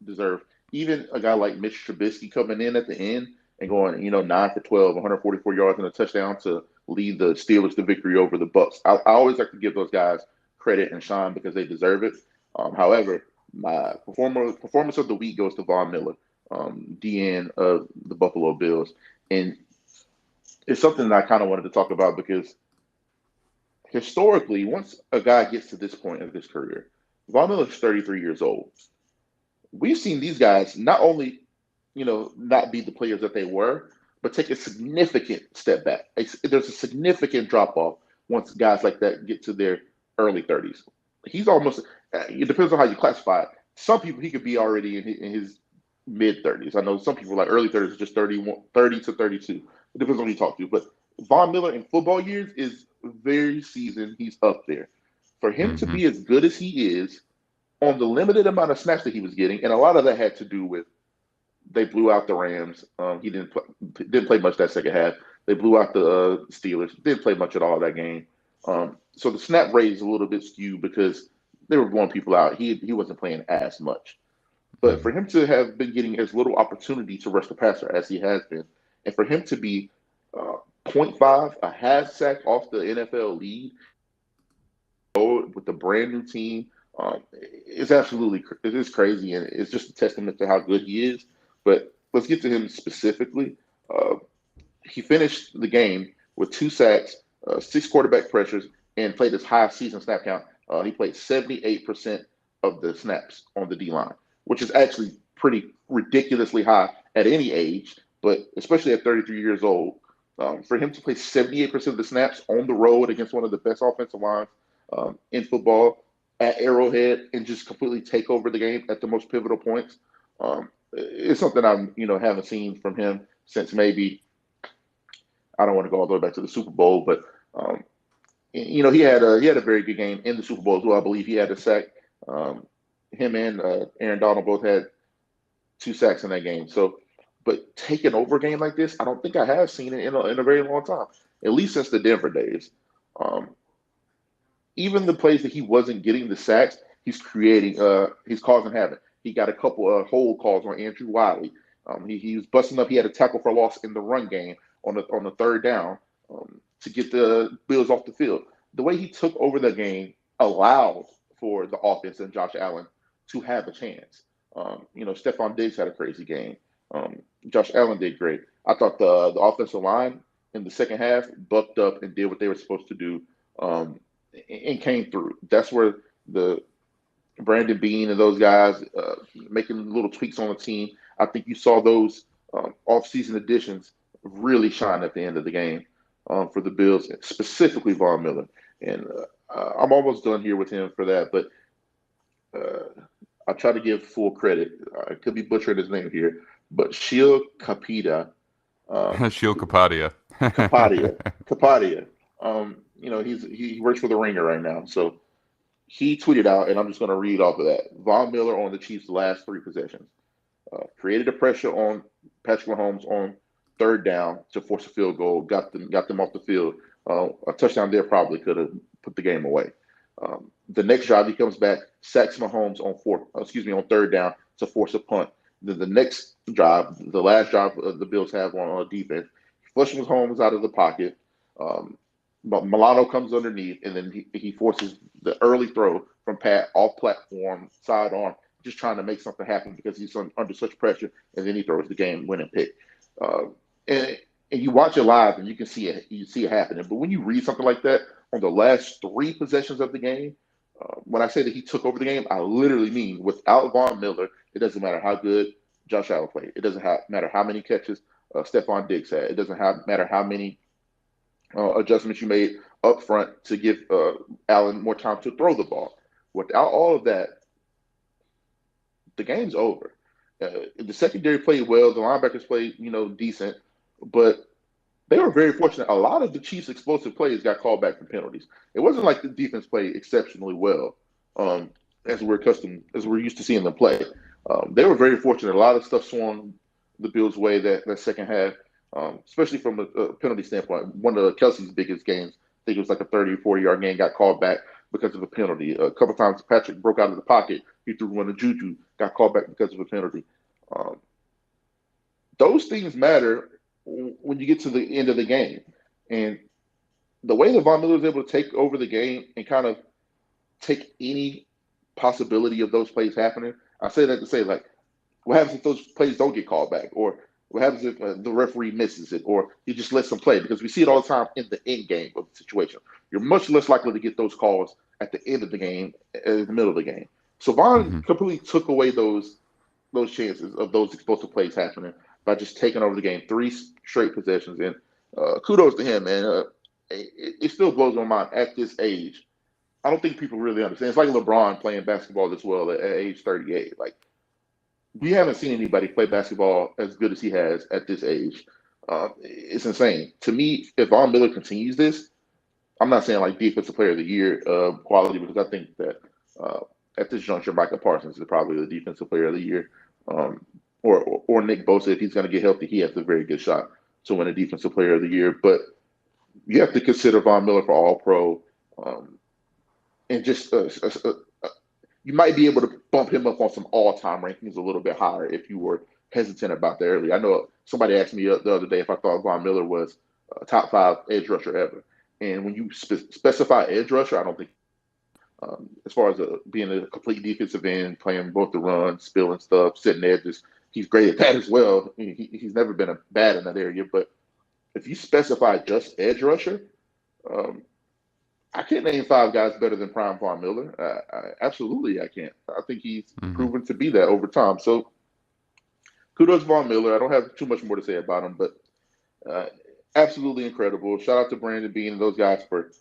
deserve. Even a guy like Mitch Trubisky coming in at the end and going, 9 for 12, 144 yards and a touchdown to lead the Steelers to victory over the Bucks. I always like to give those guys credit and shine because they deserve it. However, my performance of the week goes to Von Miller, DN of the Buffalo Bills. And it's something that I kind of wanted to talk about because historically, once a guy gets to this point of his career, Von Miller is 33 years old. We've seen these guys not only, not be the players that they were, but take a significant step back. There's a significant drop off once guys like that get to their early 30s. He's almost, it depends on how you classify it. Some people, he could be already in his mid 30s. I know some people like early 30s, just 30 to 32. It depends on who you talk to. But Von Miller in football years is very seasoned. He's up there. For him to be as good as he is on the limited amount of snaps that he was getting, and a lot of that had to do with they blew out the Rams. He didn't play much that second half. They blew out the Steelers. Didn't play much at all that game. So the snap rate is a little bit skewed because they were blowing people out. He wasn't playing as much. But for him to have been getting as little opportunity to rush the passer as he has been, and for him to be 0.5, a half sack off the NFL lead with the brand new team, it is crazy, and it's just a testament to how good he is. But let's get to him specifically. He finished the game with 2 sacks, 6 quarterback pressures, and played his highest season snap count. He played 78% of the snaps on the D-line, which is actually pretty ridiculously high at any age, but especially at 33 years old. For him to play 78% of the snaps on the road against one of the best offensive lines in football at Arrowhead and just completely take over the game at the most pivotal points, it's something haven't seen from him since maybe, I don't want to go all the way back to the Super Bowl, but he had a very good game in the Super Bowl as well. I believe he had a sack. Him and Aaron Donald both had 2 sacks in that game. So, but taking over a game like this, I don't think I have seen it in a very long time, at least since the Denver days. Even the plays that he wasn't getting the sacks, he's causing havoc. He got a couple of hold calls on Andrew Wiley. He was busting up. He had a tackle for loss in the run game on the third down to get the Bills off the field. The way he took over the game allowed for the offense and Josh Allen to have a chance. Stephon Diggs had a crazy game. Josh Allen did great. I thought the offensive line in the second half bucked up and did what they were supposed to do and came through. That's where the Brandon Beane and those guys making little tweaks on the team. I think you saw those off-season additions really shine at the end of the game for the Bills, specifically Von Miller. And I'm almost done here with him for that, but I'll try to give full credit. I could be butchering his name here, but Sheil Kapadia. Sheil Kapadia. Kapadia. He works for the Ringer right now. So he tweeted out, and I'm just going to read off of that. Von Miller on the Chiefs' last 3 possessions. Created a pressure on Patrick Mahomes on third down to force a field goal, got them off the field. A touchdown there probably could have put the game away. The next drive, he comes back, sacks Mahomes on third down to force a punt. Then the next drive, the last drive the Bills have on defense, he flushes Mahomes out of the pocket. But Milano comes underneath, and then he forces the early throw from Pat off platform, sidearm, just trying to make something happen because he's under such pressure, and then he throws the game-winning pick. And and you watch it live and you can see it, you see it happening. But when you read something like that on the last 3 possessions of the game, when I say that he took over the game, I literally mean without Von Miller, it doesn't matter how good Josh Allen played. It doesn't matter how many catches Stephon Diggs had. It doesn't matter how many adjustments you made up front to give Allen more time to throw the ball. Without all of that, the game's over. The secondary played well. The linebackers played, decent, but they were very fortunate. A lot of the Chiefs' explosive plays got called back for penalties. It wasn't like the defense played exceptionally well, as we're used to seeing them play. They were very fortunate. A lot of stuff swung the Bills' way that second half, especially from a penalty standpoint. One of Kelsey's biggest games, I think it was like a 30 or 40-yard game, got called back because of a penalty. A couple times Patrick broke out of the pocket. He threw one to Juju, got called back because of a penalty. Those things matter when you get to the end of the game. And the way that Von Miller was able to take over the game and kind of take any possibility of those plays happening, I say that to say, like, what happens if those plays don't get called back? Or what happens if the referee misses it? Or he just lets them play? Because we see it all the time in the end game of the situation. You're much less likely to get those calls at the end of the game, in the middle of the game. So Von completely took away those chances of those explosive plays happening by just taking over the game, 3 straight possessions. And kudos to him, man. It still blows my mind at this age. I don't think people really understand. It's like LeBron playing basketball this well at age 38. Like, we haven't seen anybody play basketball as good as he has at this age. It's insane. To me, if Von Miller continues this, I'm not saying like defensive player of the year quality, because I think that at this juncture, Micah Parsons is probably the defensive player of the year. Or Nick Bosa, if he's going to get healthy, he has a very good shot to win a defensive player of the year. But you have to consider Von Miller for All-Pro. And just you might be able to bump him up on some all-time rankings a little bit higher if you were hesitant about that early. I know somebody asked me the other day if I thought Von Miller was a top 5 edge rusher ever. And when you specify edge rusher, I don't think as far as being a complete defensive end, playing both the run, spilling stuff, setting edges, he's great at that as well. He's never been bad in that area. But if you specify just edge rusher, I can't name 5 guys better than prime Von Miller. Absolutely, I can't. I think he's proven to be that over time. So kudos to Von Miller. I don't have too much more to say about him, but absolutely incredible. Shout out to Brandon Beane and those guys for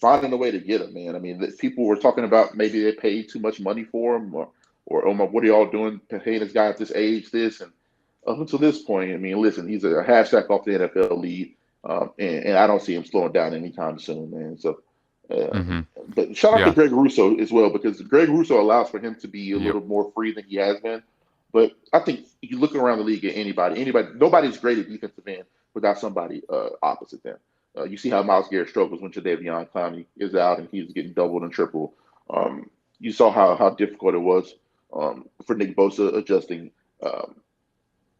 finding a way to get him, man. I mean, people were talking about maybe they paid too much money for him, or oh my, what are y'all doing paying this guy at this age, this? And up until this point, I mean, listen, he's a half sack off the NFL lead. And I don't see him slowing down anytime soon, man. So, but shout out to Greg Russo as well, because Greg Russo allows for him to be a little more free than he has been. But I think if you look around the league at anybody, nobody's great at defensive end without somebody opposite them. You see how Myles Garrett struggles when Jadeveon Clowney is out and he's getting doubled and tripled. You saw how difficult it was for Nick Bosa adjusting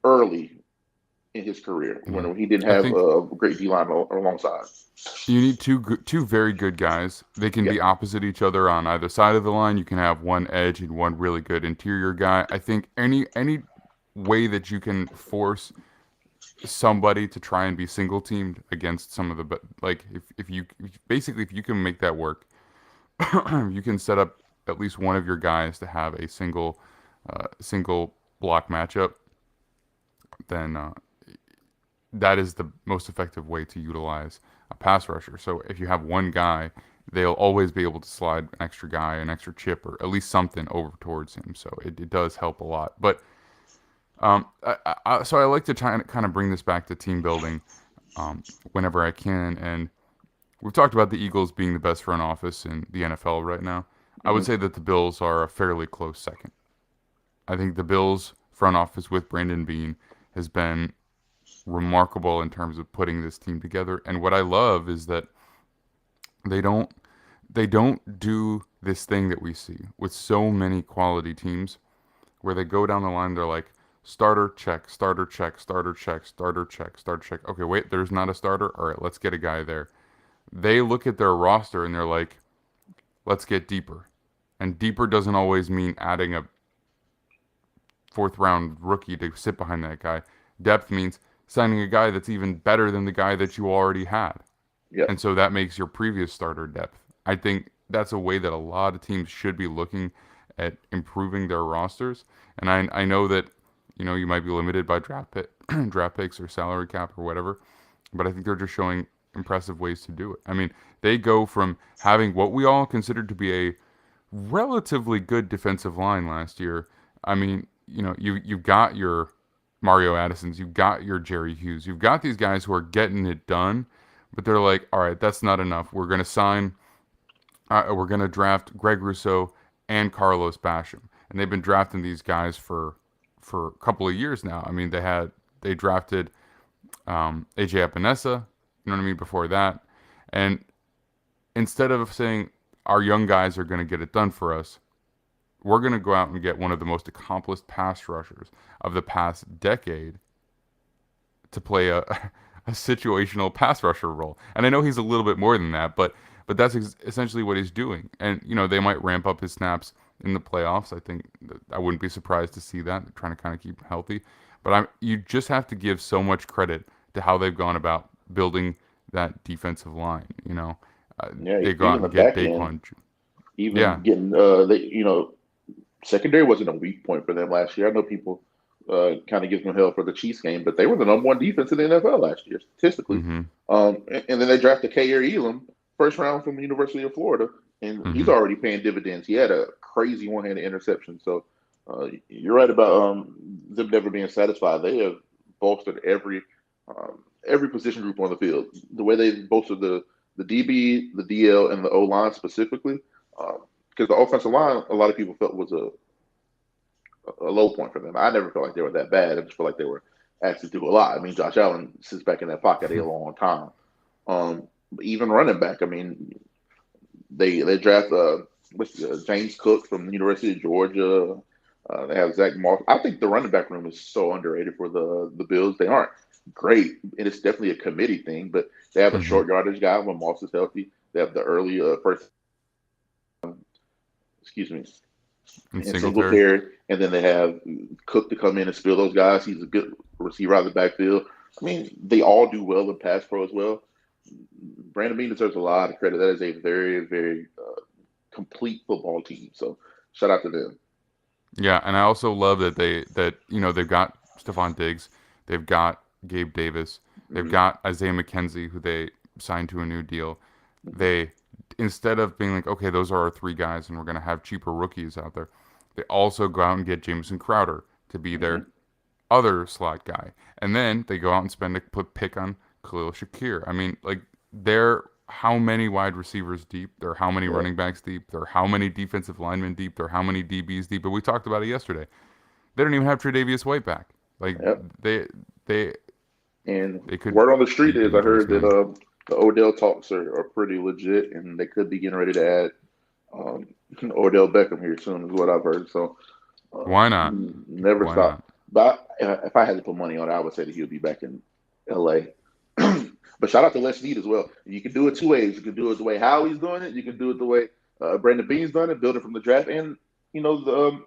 early in his career when he didn't have a great D-line alongside. You need two very good guys. They can be opposite each other on either side of the line. You can have one edge and one really good interior guy. I think any way that you can force somebody to try and be single teamed against some of the, like, if you can make that work, you can set up at least one of your guys to have a single block matchup, then that is the most effective way to utilize a pass rusher. So if you have one guy, they'll always be able to slide an extra guy, an extra chip, or at least something over towards him. So it does help a lot. But so I like to try and kind of bring this back to team building whenever I can. And we've talked about the Eagles being the best front office in the NFL right now. I would say that the Bills are a fairly close second. I think the Bills front office with Brandon Beane has been remarkable in terms of putting this team together. And what I love is that they don't do this thing that we see with so many quality teams where they go down the line, they're like, starter check, starter check, starter check, starter check, starter check. Okay, wait, there's not a starter? All right, let's get a guy there. They look at their roster and they're like, let's get deeper. And deeper doesn't always mean adding a 4th round rookie to sit behind that guy. Depth means signing a guy that's even better than the guy that you already had. Yeah. And so that makes your previous starter depth. I think that's a way that a lot of teams should be looking at improving their rosters. And I know that, you might be limited by draft picks or salary cap or whatever, but I think they're just showing impressive ways to do it. I mean, they go from having what we all considered to be a relatively good defensive line last year. I mean, you've got your Mario Addisons, you've got your Jerry Hughes, you've got these guys who are getting it done, but they're like, all right, that's not enough. We're going to draft Greg Rousseau and Carlos Basham, and they've been drafting these guys for a couple of years now. I mean, they drafted AJ Epinesa, you know what I mean, before that, and instead of saying our young guys are going to get it done for us, we're going to go out and get one of the most accomplished pass rushers of the past decade to play a situational pass rusher role. And I know he's a little bit more than that, but that's essentially what he's doing. And, they might ramp up his snaps in the playoffs. I think I wouldn't be surprised to see that. They're trying to kind of keep him healthy. But you just have to give so much credit to how they've gone about building that defensive line, they go out and get Daquan. Getting secondary wasn't a weak point for them last year. I know people kind of give them hell for the Chiefs game, but they were the #1 defense in the NFL last year statistically. Mm-hmm. And then they drafted Kair Elam, first round from the University of Florida, and he's already paying dividends. He had a crazy one-handed interception. So you're right about them never being satisfied. They have bolstered every position group on the field. The way they bolstered the DB, the DL, and the O line specifically, because the offensive line, a lot of people felt was a low point for them. I never felt like they were that bad. I just felt like they were asked to do a lot. I mean, Josh Allen sits back in that pocket a long time. But even running back, I mean, they draft James Cook from the University of Georgia. They have Zach Moss. I think the running back room is so underrated for the Bills. They aren't great, and it's definitely a committee thing, but they have a short yardage guy when Moss is healthy. They have the early first, and Singletary, and then they have Cook to come in and spill those guys. He's a good receiver out of the backfield. I mean, they all do well in pass pro as well. Brandon Beane deserves a lot of credit. That is a very, very complete football team. So shout out to them. Yeah, and I also love that they've got Stephon Diggs, they've got Gabe Davis, they've got Isaiah McKenzie, who they signed to a new deal. They, instead of being like, okay, those are our 3 guys and we're going to have cheaper rookies out there, they also go out and get Jamison Crowder to be their other slot guy. And then they go out and spend a pick on Khalil Shakir. I mean, like, they're how many wide receivers deep? They're how many running backs deep? They're how many defensive linemen deep? They're how many DBs deep? But we talked about it yesterday. They don't even have Tre'Davious White back. Like, they could. Word on the street is I heard that the Odell talks are pretty legit, and they could be getting ready to add Odell Beckham here soon, is what I've heard. So why not? Never Why stop. not? But if I had to put money on it, I would say that he would be back in LA. But shout out to Les Snead as well. You can do it 2 ways. You can do it the way Howie's doing it. You can do it the way Brandon Beane's done it, build it from the draft and the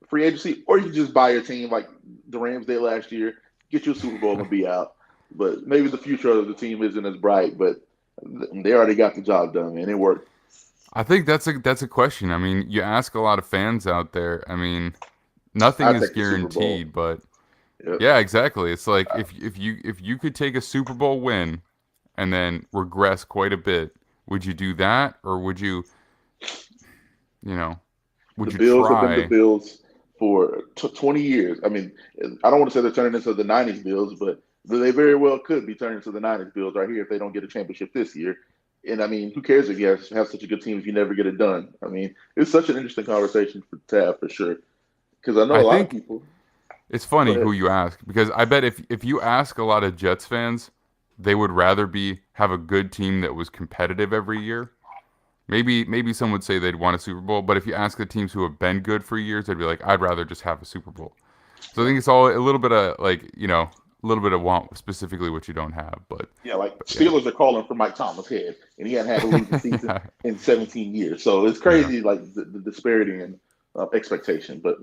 free agency, or you can just buy your team like the Rams did last year, get you a Super Bowl and be out. But maybe the future of the team isn't as bright, but they already got the job done, and it worked. I think that's a question. I mean, you ask a lot of fans out there. I mean, nothing is guaranteed, but yeah, exactly. It's like if you could take a Super Bowl win and then regress quite a bit, would you do that, or would you would the you Bills try? have been the Bills for 20 years. I mean, I don't want to say they're turning into the 90s Bills, but they very well could be turning into the 90s Bills right here if they don't get a championship this year. And, I mean, who cares if you have such a good team if you never get it done? I mean, it's such an interesting conversation to have for sure. Because I know a lot of people. It's funny who you ask, because I bet if you ask a lot of Jets fans, they would rather have a good team that was competitive every year. Maybe some would say they'd want a Super Bowl, but if you ask the teams who have been good for years, they'd be like, I'd rather just have a Super Bowl. So I think it's all a little bit of a little bit of want specifically what you don't have. But yeah, Steelers are calling for Mike Thomas' head, and he hadn't had a losing season in 17 years. So it's crazy, like the disparity in expectation. But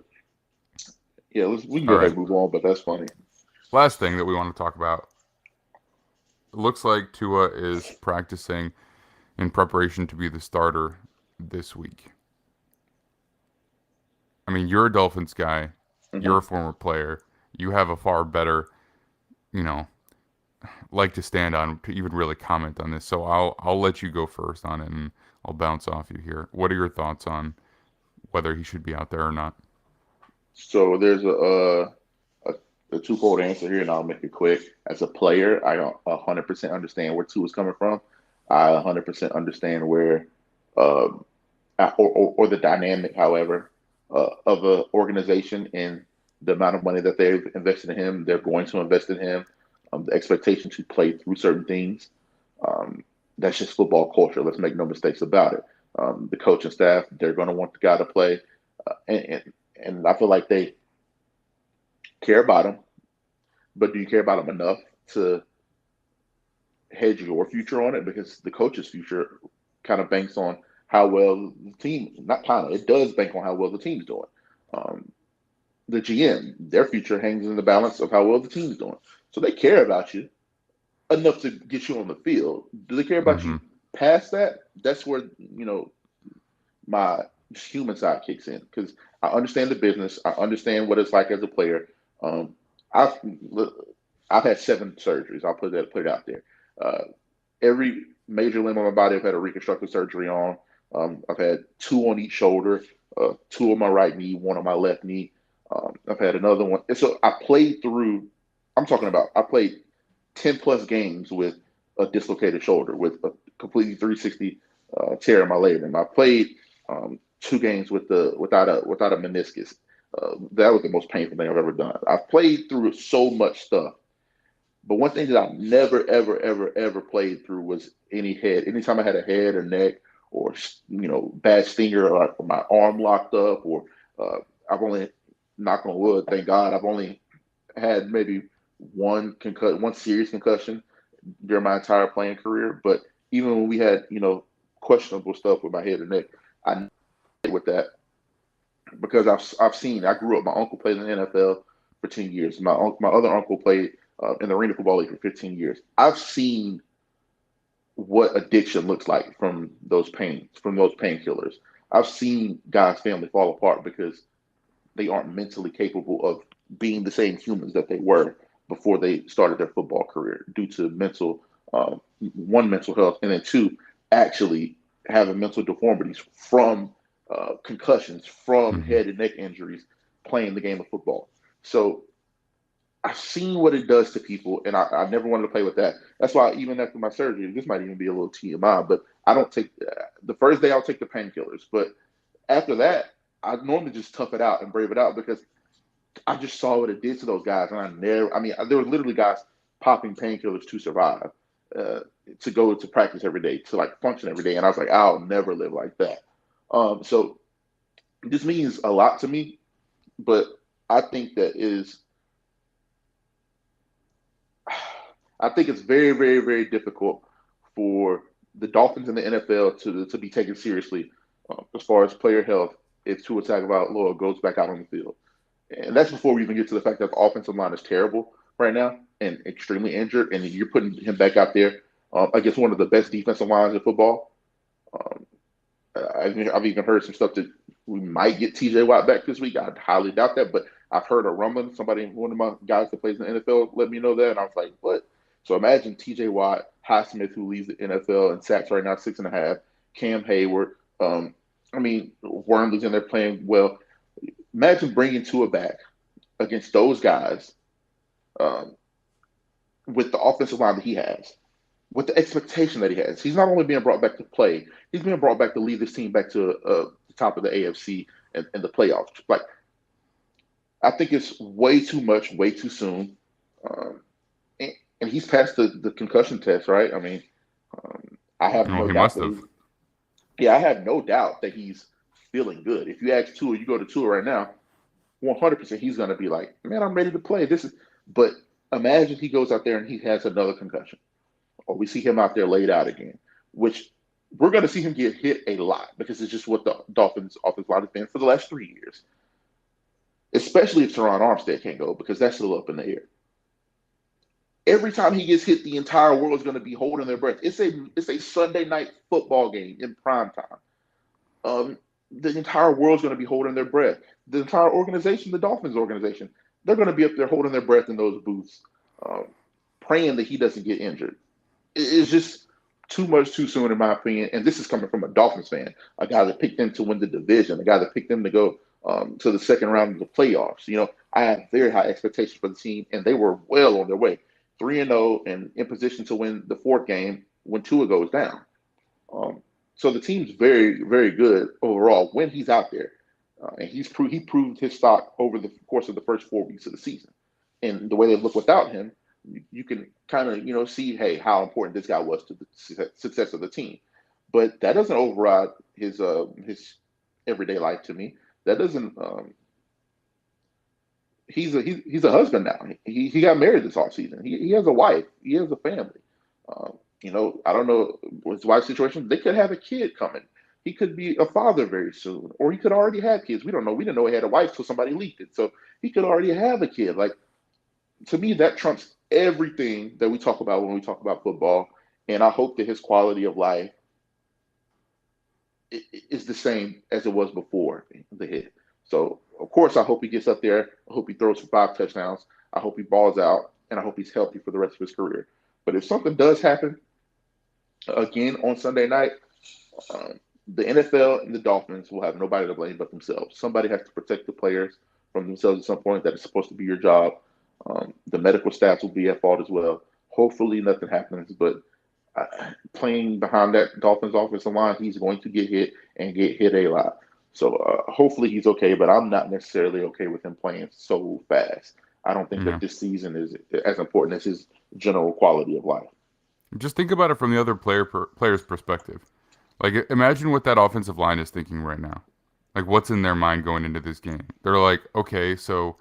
yeah, we can go ahead and move on. But that's funny. Last thing that we want to talk about. It looks like Tua is practicing in preparation to be the starter this week. I mean, you're a Dolphins guy. You're a Hmm. former player. You have a far better, you know, leg to stand on to even really comment on this. So I'll let you go first on it, and I'll bounce off you here. What are your thoughts on whether he should be out there or not? So there's a twofold answer here, and I'll make it quick. As a player, I don't 100% understand where two is coming from. I 100% understand where, um, or the dynamic, however, of the organization and the amount of money that they've invested in him. They're going to invest in him. The expectation to play through certain things. Um, that's just football culture. Let's make no mistakes about it. The coaching staff, they're going to want the guy to play, and I feel like they care about him. But do you care about him enough to hedge your future on it? Because the coach's future kind of banks on how well the team, not kind of, it does bank on how well the team's doing. Um, the GM, their future hangs in the balance of how well the team's doing. So they care about you enough to get you on the field. Do they care about Mm-hmm. you past that? That's where, my human side kicks in because I understand the business. I understand what it's like as a player. Um, I've I've had 7 surgeries. I'll put it out there. Uh, every major limb on my body, I've had a reconstructive surgery on. I've had 2 on each shoulder, 2 on my right knee, 1 on my left knee. I've had another one. And so I played through. I'm talking about. I played 10 plus games with a dislocated shoulder, with a completely 360 tear in my labrum. I played 2 games without a meniscus. That was the most painful thing I've ever done. I've played through so much stuff, but one thing that I've never, ever, ever, ever played through was any head. Anytime I had a head or neck or bad stinger or my arm locked up, or I've only, knock on wood, thank God, I've only had maybe one serious concussion during my entire playing career. But even when we had questionable stuff with my head and neck, I with that because I grew up. My uncle played in the NFL for 10 years. My other uncle played in the Arena Football League for 15 years. I've seen what addiction looks like from those painkillers. I've seen guys' family fall apart because they aren't mentally capable of being the same humans that they were before they started their football career due to mental health, and then 2, actually having mental deformities from concussions, from Mm-hmm. head and neck injuries, playing the game of football. So I've seen what it does to people, and I never wanted to play with that. That's why even after my surgery, this might even be a little TMI, but I don't take the first day I'll take the painkillers, but after that, I normally just tough it out and brave it out because I just saw what it did to those guys, and there were literally guys popping painkillers to survive, uh, to go to practice every day, to like function every day, and I was like, I'll never live like that. So this means a lot to me, but I think that is, I think it's very, very, very difficult for the Dolphins and the NFL to be taken seriously as far as player health if Tua Tagovailoa goes back out on the field. And that's before we even get to the fact that the offensive line is terrible right now and extremely injured, and you're putting him back out there against one of the best defensive lines in football. Um, I've even heard some stuff that we might get TJ Watt back this week. I highly doubt that, but I've heard a rumbling. One of my guys that plays in the NFL, let me know that, and I was like, what? So imagine TJ Watt, Highsmith, who leads the NFL in sacks right now, 6.5, Cam Hayward. Wormley's in there playing well. Imagine bringing Tua back against those guys, um, with the offensive line that he has, with the expectation that he has. He's not only being brought back to play, he's being brought back to lead this team back to the top of the AFC and the playoffs. Like, I think it's way too much, way too soon. Um, and he's passed the concussion test, right? I have Well, no he doubt must that have. I have no doubt that he's feeling good. If you ask Tua, you go to Tua right now, 100% he's going to be like, man, I'm ready to play. But imagine he goes out there and he has another concussion, or we see him out there laid out again, which we're going to see him get hit a lot because it's just what the Dolphins' offensive line has been for the last 3 years, especially if Teron Armstead can't go because that's still up in the air. every time he gets hit, the entire world is going to be holding their breath. It's a Sunday night football game in prime time. The entire world's going to be holding their breath. The entire organization, the Dolphins organization, they're going to be up there holding their breath in those booths, praying that he doesn't get injured. It's just too much too soon, in my opinion. And this is coming from a Dolphins fan, a guy that picked them to win the division, a guy that picked them to go to the second round of the playoffs. I had very high expectations for the team, and they were well on their way. 3-0 and in position to win the fourth game when Tua goes down. So the team's very, very good overall when he's out there. And he proved his stock over the course of the first 4 weeks of the season. And the way they look without him, you can kind of, see, hey, how important this guy was to the success of the team. But that doesn't override his everyday life to me. That doesn't. He's a husband now. He got married this offseason. He has a wife. He has a family. I don't know his wife's situation. They could have a kid coming. He could be a father very soon, or he could already have kids. We don't know. We didn't know he had a wife till somebody leaked it. So he could already have a kid. Like, to me, that trumps everything that we talk about when we talk about football. And I hope that his quality of life is the same as it was before the hit. So, of course, I hope he gets up there. I hope he throws for 5 touchdowns. I hope he balls out, and I hope he's healthy for the rest of his career. But if something does happen again on Sunday night, the NFL and the Dolphins will have nobody to blame but themselves. Somebody has to protect the players from themselves at some point. That is supposed to be your job. The medical staff will be at fault as well. Hopefully nothing happens, but playing behind that Dolphins offensive line, he's going to get hit and get hit a lot. So hopefully he's okay, but I'm not necessarily okay with him playing so fast. I don't think that this season is as important as his general quality of life. Just think about it from the other player's perspective. Like, imagine what that offensive line is thinking right now. Like, what's in their mind going into this game? They're like, okay, so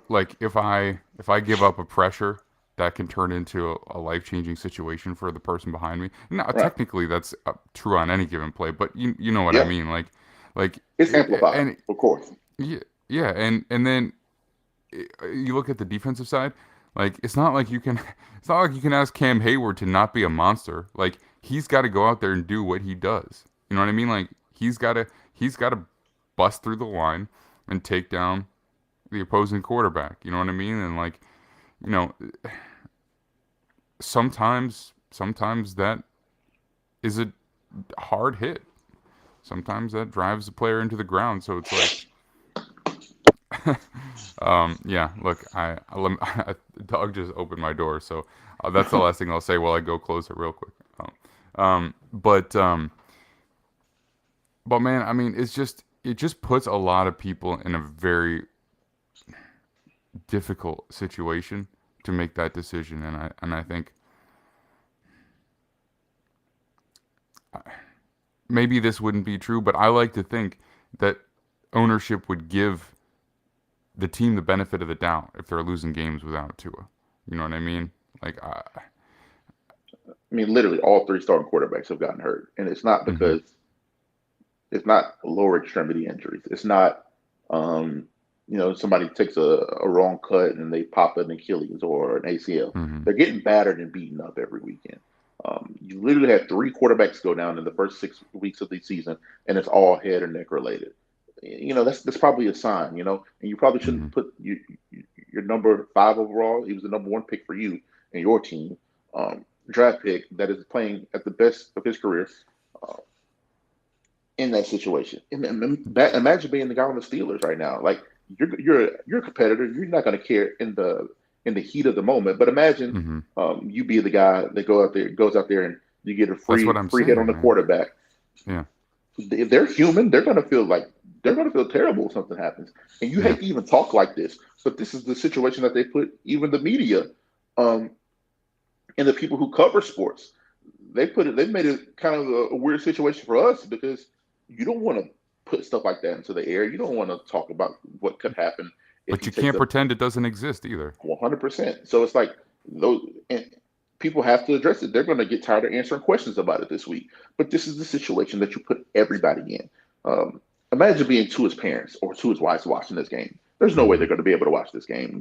like if I give up a pressure, that can turn into a life-changing situation for the person behind me. Now, technically, that's true on any given play, but you know what I mean. Like it's amplified, of course. Yeah, and then you look at the defensive side. Like, it's not like you can ask Cam Hayward to not be a monster. Like, he's got to go out there and do what he does. You know what I mean? Like, he's got to bust through the line and take down the opposing quarterback. You know what I mean? And like, sometimes that is a hard hit. Sometimes that drives the player into the ground. So it's like, yeah, look, Doug just opened my door, so that's the last thing I'll say while I go close it real quick. But man, I mean, it just puts a lot of people in a very difficult situation to make that decision, and I think maybe this wouldn't be true, but I like to think that ownership would give the team the benefit of the doubt if they're losing games without Tua. You know what I mean? Like, I mean, literally all 3 starting quarterbacks have gotten hurt, and it's not because it's not lower extremity injuries. It's not, somebody takes a wrong cut and they pop an Achilles or an ACL. They're getting battered and beaten up every weekend. You literally had 3 quarterbacks go down in the first 6 weeks of the season, and it's all head and neck related. That's probably a sign, and you probably shouldn't put your number 5 overall. He was the number 1 pick for you and your team, draft pick that is playing at the best of his career in that situation. Imagine being the guy on the Steelers right now. Like, you're a competitor. You're not going to care in the heat of the moment. But imagine you be the guy that goes out there and you get a free hit on the quarterback. Yeah. If they're human, they're going to feel terrible if something happens. And you hate to even talk like this, but this is the situation that they put even the media and the people who cover sports. They've made it kind of a weird situation for us because you don't want to put stuff like that into the air. You don't want to talk about what could happen. But you can't pretend it doesn't exist either. 100%. So it's like those, and people have to address it. They're going to get tired of answering questions about it this week. But this is the situation that you put everybody in. Imagine being Tua's parents or Tua's wives watching this game. There's no way they're going to be able to watch this game.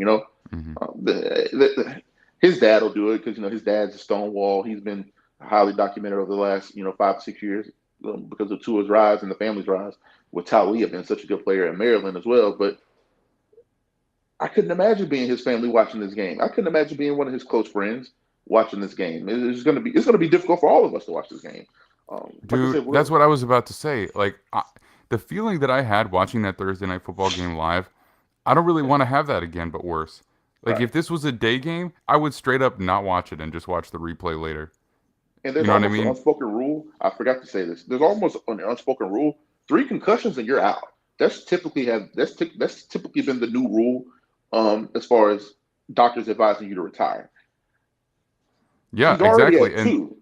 his dad will do it because his dad's a Stonewall. He's been highly documented over the last 5 to 6 years because of Tua's rise and the family's rise. With Talia being such a good player in Maryland as well, but I couldn't imagine being his family watching this game. I couldn't imagine being one of his close friends watching this game. It's gonna be difficult for all of us to watch this game. Dude, like I said, that's what I was about to say. Like, the feeling that I had watching that Thursday night football game live, I don't really want to have that again, but worse. Like, Right. if this was a day game, I would straight up not watch it and just watch the replay later. And there's You know what I almost an mean? unspoken rule. I forgot to say this. There's almost an unspoken rule. 3 concussions and you're out. That's typically been the new rule as far as doctors advising you to retire. Yeah, He's already exactly. at And 2.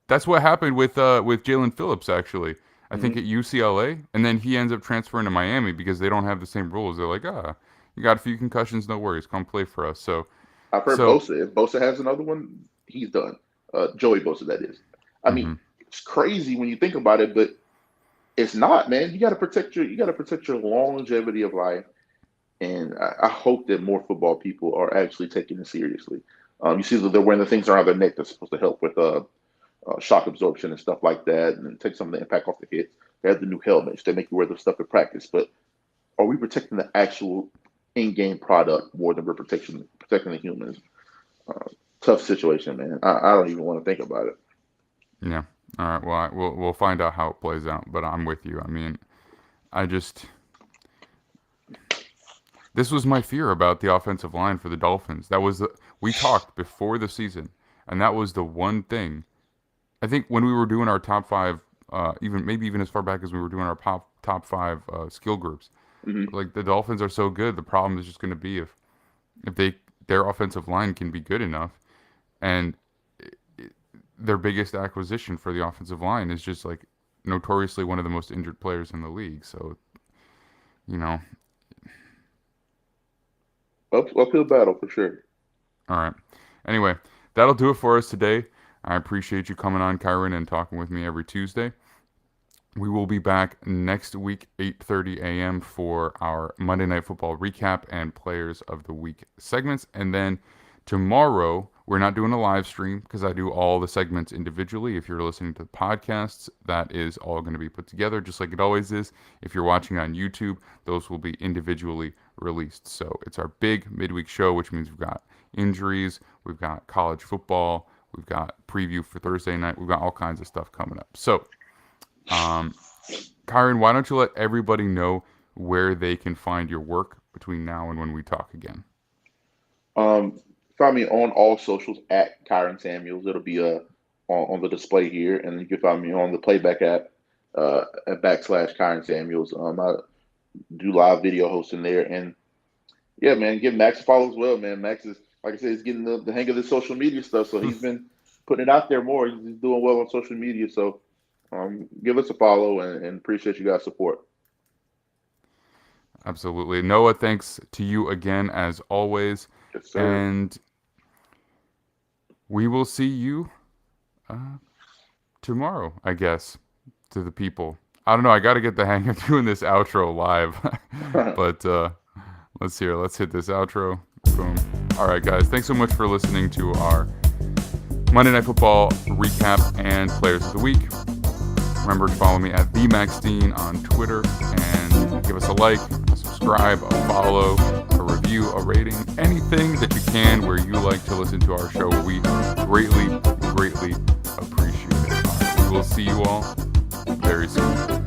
that's what happened with Jalen Phillips, actually. I think Mhm. at UCLA, and then he ends up transferring to Miami because they don't have the same rules. They're like, you got a few concussions, no worries, come play for us. So, I've heard so Bosa. If Bosa has another one, he's done. Joey Bosa, that is. I mean, mhm. it's crazy when you think about it, but it's not, man. You got to protect your longevity of life, and I hope that more football people are actually taking it seriously. You see that they're wearing the things around their neck that's supposed to help with shock absorption and stuff like that, and take some of the impact off the hits. They have the new helmets. They make you wear the stuff in practice, but are we protecting the actual in-game product more than we're protecting the humans? Tough situation, man. I don't even want to think about it. Yeah. All right. Well, we'll find out how it plays out. But I'm with you. I mean, this was my fear about the offensive line for the Dolphins. We talked before the season, and that was the one thing. I think when we were doing our top 5, even as far back as we were doing our top 5 skill groups, Hmm. like the Dolphins are so good. The problem is just going to be if their offensive line can be good enough, and their biggest acquisition for the offensive line is just like notoriously one of the most injured players in the league. So, you know, Uphill battle for sure. all right. Anyway, that'll do it for us today. I appreciate you coming on, Kyron, and talking with me every Tuesday. We will be back next week, 8:30 a.m. for our Monday Night Football recap and Players of the Week segments. And then tomorrow, we're not doing a live stream because I do all the segments individually. If you're listening to the podcasts, that is all going to be put together just like it always is. If you're watching on YouTube, those will be individually released. So it's our big midweek show, which means we've got injuries, we've got college football, we've got preview for Thursday night, we've got all kinds of stuff coming up. So, Kyron, why don't you let everybody know where they can find your work between now and when we talk again? Find me on all socials at Kyron Samuels. It'll be on the display here, and you can find me on the Playback app at /Kyron Samuels. I do live video hosting there, and yeah, man, give Max a follow as well, man. Max is, like I said, he's getting the hang of the social media stuff, so he's been putting it out there more. He's doing well on social media, so give us a follow and appreciate you guys' support. Absolutely. Noah, thanks to you again, as always. Yes, sir. And we will see you tomorrow, I guess, to the people. I don't know. I got to get the hang of doing this outro live. But let's hit this outro. Boom. All right, guys. Thanks so much for listening to our Monday Night Football recap and Players of the Week. Remember to follow me at TheMaxDean on Twitter and give us a like, a subscribe, a follow, a review, a rating, anything that you can where you like to listen to our show. We greatly, greatly appreciate it. We will see you all very soon.